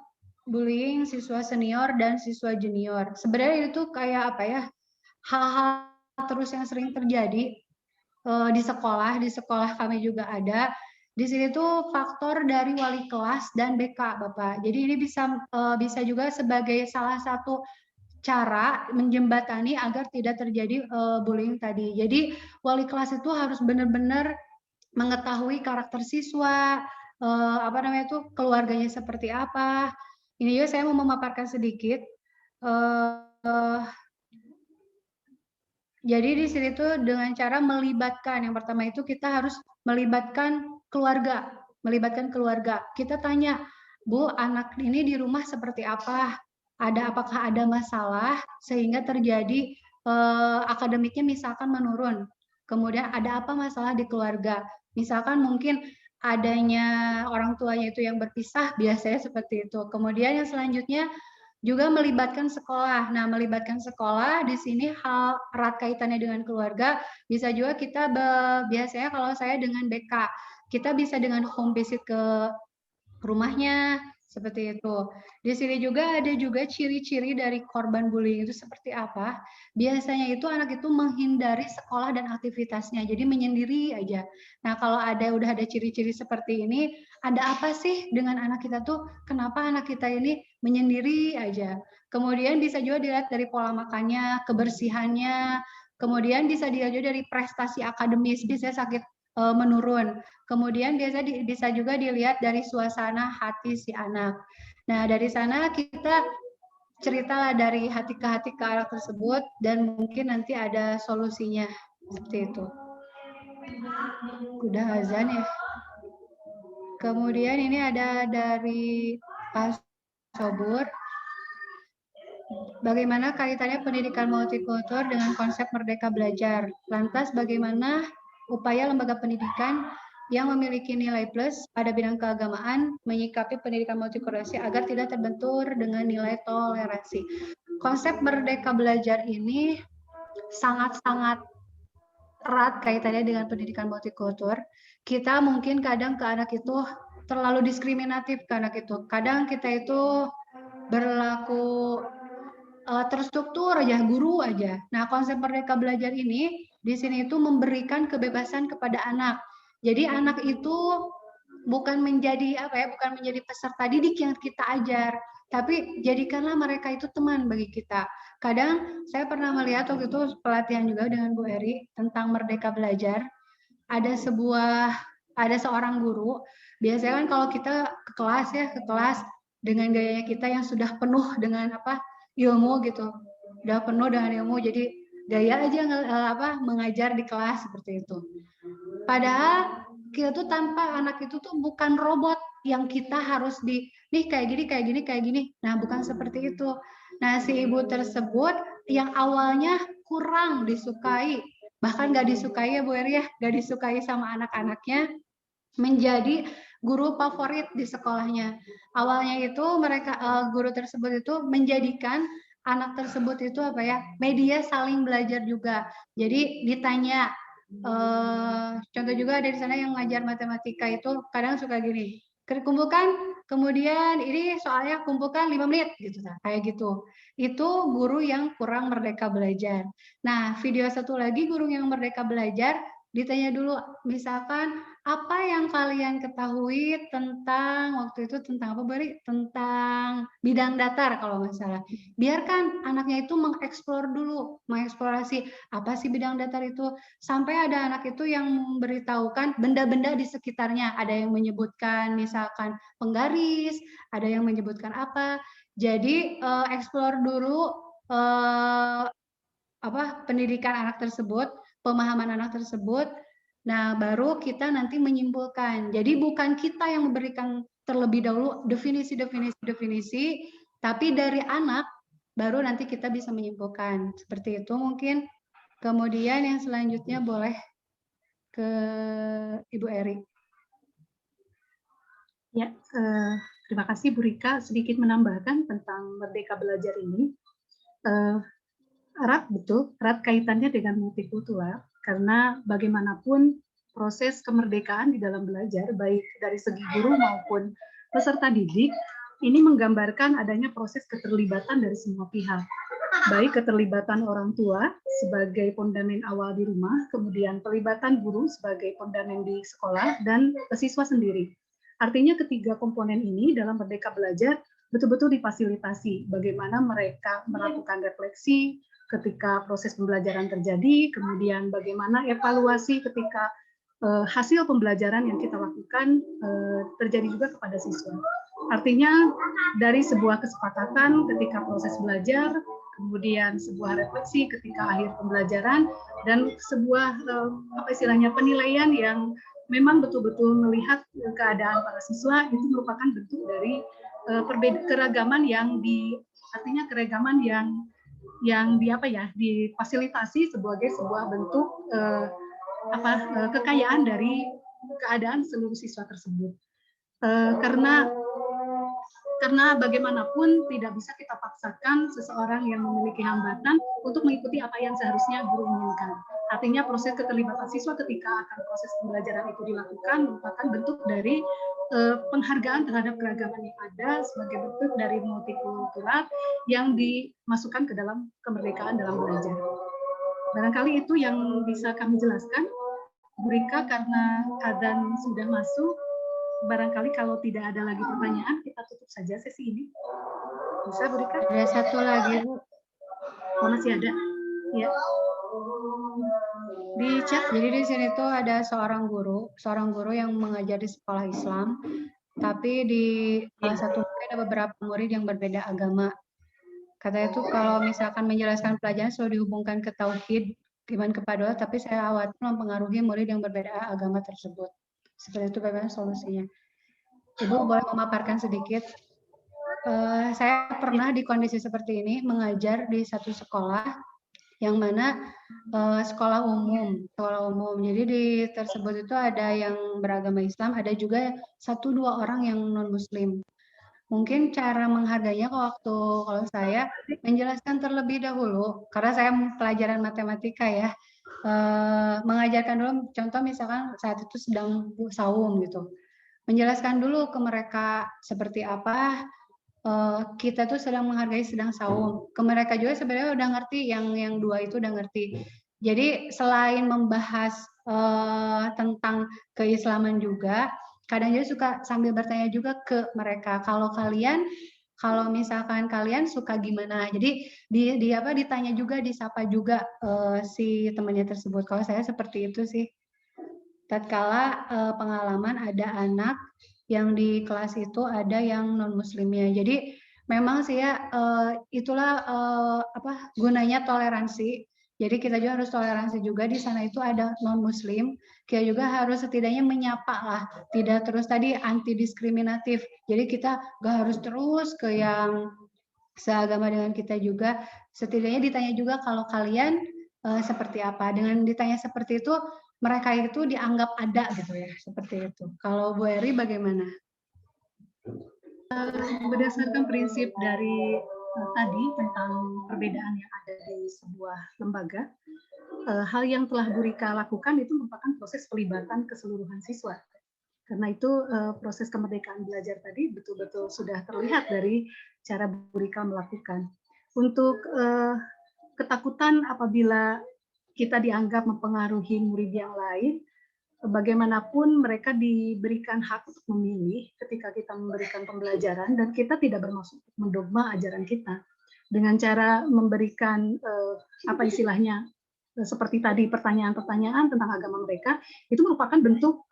F: bullying siswa senior dan siswa junior. Sebenarnya itu kayak apa ya, hal-hal terus yang sering terjadi di sekolah kami juga ada. Di sini tuh faktor dari wali kelas dan BK Bapak. Jadi ini bisa juga sebagai salah satu cara menjembatani agar tidak terjadi bullying tadi. Jadi wali kelas itu harus benar-benar mengetahui karakter siswa, keluarganya seperti apa. Ini juga saya mau memaparkan sedikit. Jadi di sini tuh dengan cara melibatkan, yang pertama itu kita harus melibatkan keluarga. Kita tanya, Bu, anak ini di rumah seperti apa? Apakah ada masalah sehingga terjadi akademiknya misalkan menurun? Kemudian ada apa masalah di keluarga? Misalkan mungkin adanya orang tuanya itu yang berpisah, biasanya seperti itu. Kemudian yang selanjutnya juga melibatkan sekolah. Nah, melibatkan sekolah di sini hal erat kaitannya dengan keluarga. Bisa juga kita biasanya kalau saya dengan BK, kita bisa dengan home visit ke rumahnya, seperti itu. Di sini juga ada juga ciri-ciri dari korban bullying itu seperti apa. Biasanya itu anak itu menghindari sekolah dan aktivitasnya, jadi menyendiri aja. Nah, kalau udah ada ciri-ciri seperti ini, ada apa sih dengan anak kita tuh? Kenapa anak kita ini menyendiri aja? Kemudian bisa juga dilihat dari pola makannya, kebersihannya, kemudian bisa dilihat juga dari prestasi akademis, bisa sakit menurun. Kemudian bisa juga dilihat dari suasana hati si anak. Nah, dari sana kita ceritalah dari hati ke anak tersebut dan mungkin nanti ada solusinya seperti itu. Udah azan ya. Kemudian ini ada dari Pak Sobur. Bagaimana kaitannya pendidikan multikultur dengan konsep merdeka belajar? Lantas bagaimana upaya lembaga pendidikan yang memiliki nilai plus pada bidang keagamaan menyikapi pendidikan multikulturasi agar tidak terbentur dengan nilai toleransi? Konsep merdeka belajar ini sangat-sangat erat kaitannya dengan pendidikan multikultur. Kita mungkin kadang ke anak itu terlalu diskriminatif ke anak itu. Kadang kita itu berlaku terstruktur aja, guru aja. Nah, konsep merdeka belajar ini di sini itu memberikan kebebasan kepada anak. Jadi anak itu bukan menjadi peserta didik yang kita ajar, tapi jadikanlah mereka itu teman bagi kita. Kadang saya pernah melihat waktu itu pelatihan juga dengan Bu Eri tentang merdeka belajar. Ada seorang guru, biasanya kan kalau kita ke kelas dengan gayanya kita yang sudah penuh dengan ilmu gitu, udah penuh dengan ilmu, jadi gaya aja mengajar di kelas seperti itu. Padahal kita tuh tanpa anak itu tuh bukan robot yang kita harus kayak gini. Nah, bukan seperti itu. Nah, si ibu tersebut yang awalnya kurang disukai, bahkan nggak disukai ya Bu Eri ya, nggak disukai sama anak-anaknya, menjadi guru favorit di sekolahnya. Awalnya itu mereka guru tersebut itu menjadikan anak tersebut itu apa ya, media saling belajar juga. Jadi ditanya, contoh juga ada di sana yang ngajar matematika itu kadang suka gini, kumpulkan, kemudian ini soalnya kumpulkan 5 menit gitu, kayak gitu. Itu guru yang kurang merdeka belajar. Nah, video satu lagi guru yang merdeka belajar ditanya dulu, misalkan apa yang kalian ketahui tentang waktu itu tentang apa Bari? Tentang bidang datar kalau nggak salah. Biarkan anaknya itu mengeksplor dulu, mengeksplorasi apa sih bidang datar itu. Sampai ada anak itu yang memberitahukan benda-benda di sekitarnya. Ada yang menyebutkan misalkan penggaris, ada yang menyebutkan apa. Jadi eksplor dulu pendidikan anak tersebut, pemahaman anak tersebut. Nah, baru kita nanti menyimpulkan. Jadi bukan kita yang memberikan terlebih dahulu definisi, tapi dari anak baru nanti kita bisa menyimpulkan. Seperti itu mungkin. Kemudian yang selanjutnya boleh ke Ibu Eri.
D: Ya, terima kasih Bu Rika. Sedikit menambahkan tentang Merdeka Belajar ini. Erat kaitannya dengan multikultural, karena bagaimanapun proses kemerdekaan di dalam belajar, baik dari segi guru maupun peserta didik, ini menggambarkan adanya proses keterlibatan dari semua pihak. Baik keterlibatan orang tua sebagai fondamen awal di rumah, kemudian pelibatan guru sebagai fondamen di sekolah, dan siswa sendiri. Artinya ketiga komponen ini dalam Merdeka Belajar betul-betul difasilitasi, bagaimana mereka melakukan refleksi ketika proses pembelajaran terjadi, kemudian bagaimana evaluasi ketika hasil pembelajaran yang kita lakukan terjadi juga kepada siswa. Artinya dari sebuah kesepakatan ketika proses belajar, kemudian sebuah refleksi ketika akhir pembelajaran, dan sebuah penilaian yang memang betul-betul melihat keadaan para siswa, itu merupakan bentuk dari keragaman yang difasilitasi sebagai sebuah bentuk kekayaan dari keadaan seluruh siswa tersebut. Karena bagaimanapun tidak bisa kita paksakan seseorang yang memiliki hambatan untuk mengikuti apa yang seharusnya guru inginkan. Artinya proses keterlibatan siswa ketika akan proses pembelajaran itu dilakukan merupakan bentuk dari penghargaan terhadap keragaman yang ada sebagai bentuk dari multikultural yang dimasukkan ke dalam kemerdekaan dalam belajar. Barangkali itu yang bisa kami jelaskan, Bu Rika, karena adzan sudah masuk. Barangkali kalau tidak ada lagi pertanyaan, kita tutup saja sesi ini. Bisa, Bu Rika?
F: Ada satu lagi, Bu.
D: Oh, masih ada? Ya.
F: Di chat, jadi di sini tuh ada seorang guru yang mengajar di sekolah Islam, tapi di salah satu ada beberapa murid yang berbeda agama. Katanya tuh kalau misalkan menjelaskan pelajaran selalu dihubungkan ke tauhid, iman kepada Allah, tapi saya khawatir mempengaruhi murid yang berbeda agama tersebut. Seperti itu bagaimana solusinya? Ibu boleh memaparkan sedikit? Saya pernah di kondisi seperti ini mengajar di satu sekolah yang mana sekolah umum. Jadi di tersebut itu ada yang beragama Islam, ada juga 1-2 orang yang non Muslim. Mungkin cara menghargainya kalau saya menjelaskan terlebih dahulu, karena saya pelajaran matematika ya, mengajarkan dulu, contoh misalkan saat itu sedang saum gitu, menjelaskan dulu ke mereka seperti apa kita tuh sedang menghargai sedang saum. Ke mereka juga sebenarnya udah ngerti, yang 2 itu udah ngerti. Jadi selain membahas tentang keislaman juga, kadang juga suka sambil bertanya juga ke mereka, kalau misalkan kalian suka gimana. Jadi ditanya juga, disapa juga si temannya tersebut. Kalau saya seperti itu sih. Tatkala pengalaman ada anak yang di kelas itu ada yang non muslimnya. Jadi memang sih ya itulah gunanya toleransi. Jadi kita juga harus toleransi juga, di sana itu ada non muslim, kita juga harus setidaknya menyapa lah, tidak terus tadi anti diskriminatif. Jadi kita gak harus terus ke yang seagama dengan kita juga, setidaknya ditanya juga kalau kalian seperti apa. Dengan ditanya seperti itu mereka itu dianggap ada gitu ya, seperti itu. Kalau Bu Eri bagaimana?
D: Berdasarkan prinsip dari tadi tentang perbedaan yang ada di sebuah lembaga, hal yang telah Bu Rika lakukan itu merupakan proses pelibatan keseluruhan siswa. Karena itu proses kemerdekaan belajar tadi betul-betul sudah terlihat dari cara Bu Rika melakukan. Untuk ketakutan apabila kita dianggap mempengaruhi murid yang lain, bagaimanapun mereka diberikan hak untuk memilih ketika kita memberikan pembelajaran, dan kita tidak bermaksud mendogma ajaran kita dengan cara memberikan apa istilahnya seperti tadi pertanyaan-pertanyaan tentang agama mereka, itu merupakan bentuk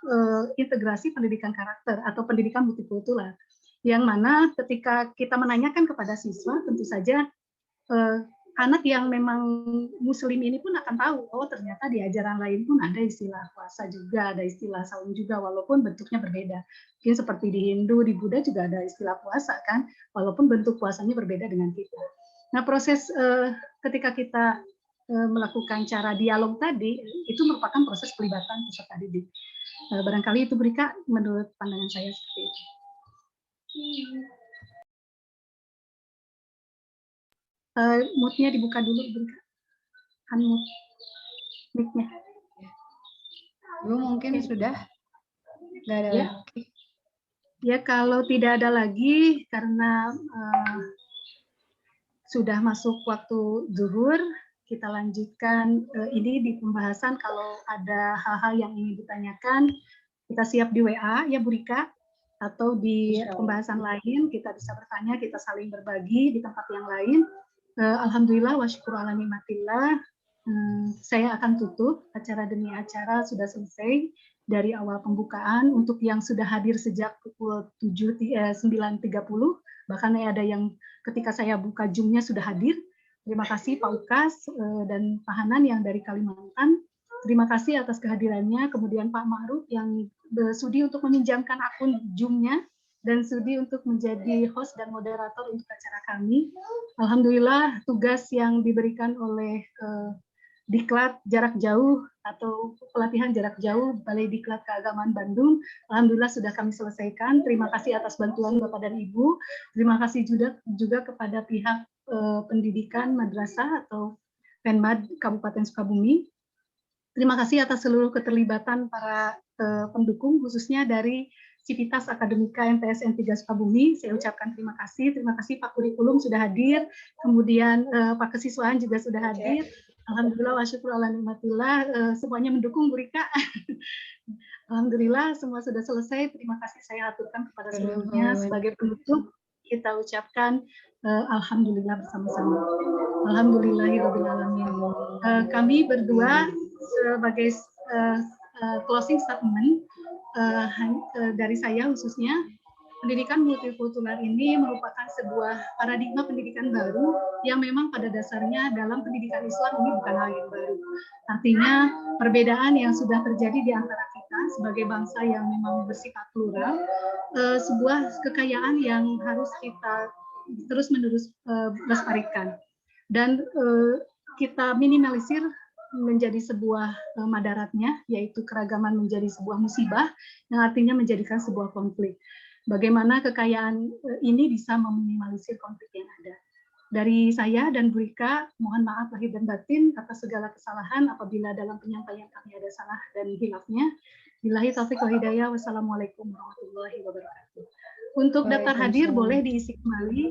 D: integrasi pendidikan karakter atau pendidikan multikultural, yang mana ketika kita menanyakan kepada siswa, tentu saja anak yang memang muslim ini pun akan tahu, oh ternyata di ajaran lain pun ada istilah puasa juga, ada istilah saum juga, walaupun bentuknya berbeda. Mungkin seperti di Hindu, di Buddha juga ada istilah puasa kan, walaupun bentuk puasanya berbeda dengan kita. Nah, proses ketika kita melakukan cara dialog tadi, itu merupakan proses pelibatan peserta didik. Barangkali itu Rika, menurut pandangan saya seperti itu. Mute-nya dibuka dulu, Rika. Unmute mic-nya.
F: Bu mungkin sudah nggak ada
D: Ya.
F: lagi.
D: Ya, kalau tidak ada lagi, karena sudah masuk waktu zuhur, kita lanjutkan ini di pembahasan. Kalau ada hal-hal yang ingin ditanyakan, kita siap di WA ya Bu Rika, atau di pembahasan lain kita bisa bertanya, kita saling berbagi di tempat yang lain. Alhamdulillah wa syukur ala nikmatillah, saya akan tutup acara demi acara sudah selesai dari awal pembukaan. Untuk yang sudah hadir sejak pukul 9.30, bahkan ada yang ketika saya buka Zoom-nya sudah hadir. Terima kasih Pak Ukas dan Pak Hanan yang dari Kalimantan. Terima kasih atas kehadirannya. Kemudian Pak Ma'ruf yang sudi untuk meminjamkan akun Zoom-nya dan sudi untuk menjadi host dan moderator untuk acara kami. Alhamdulillah tugas yang diberikan oleh Diklat jarak jauh atau pelatihan jarak jauh Balai Diklat Keagamaan Bandung, alhamdulillah sudah kami selesaikan. Terima kasih atas bantuan Bapak dan Ibu. Terima kasih juga kepada pihak pendidikan madrasah atau Penmad Kabupaten Sukabumi. Terima kasih atas seluruh keterlibatan para pendukung, khususnya dari Civitas Akademika MTSN 3 Sukabumi. Saya ucapkan terima kasih. Terima kasih Pak Kurikulum sudah hadir, kemudian Pak Kesiswaan juga sudah hadir. Alhamdulillah wa syukur ala nikmatillah, semuanya mendukung Bu Rika. Alhamdulillah semua sudah selesai. Terima kasih saya aturkan kepada seluruhnya. Sebagai penutup kita ucapkan alhamdulillah bersama-sama. Alhamdulillahirabbil alamin. Kami berdua sebagai closing statement dari saya khususnya, pendidikan multikultural ini merupakan sebuah paradigma pendidikan baru yang memang pada dasarnya dalam pendidikan Islam ini bukan hal yang baru. Artinya perbedaan yang sudah terjadi di antara kita sebagai bangsa yang memang bersifat plural, sebuah kekayaan yang harus kita terus-menerus lestarikan. Dan kita minimalisir menjadi sebuah madaratnya, yaitu keragaman menjadi sebuah musibah yang artinya menjadikan sebuah konflik. Bagaimana kekayaan ini bisa meminimalisir konflik yang ada. Dari saya dan Bu Rika, mohon maaf lahir dan batin atas segala kesalahan apabila dalam penyampaian kami ada salah dan hilafnya. Billahi taufiq wal hidayah. Wassalamualaikum warahmatullahi wabarakatuh. Untuk daftar hadir boleh diisi kembali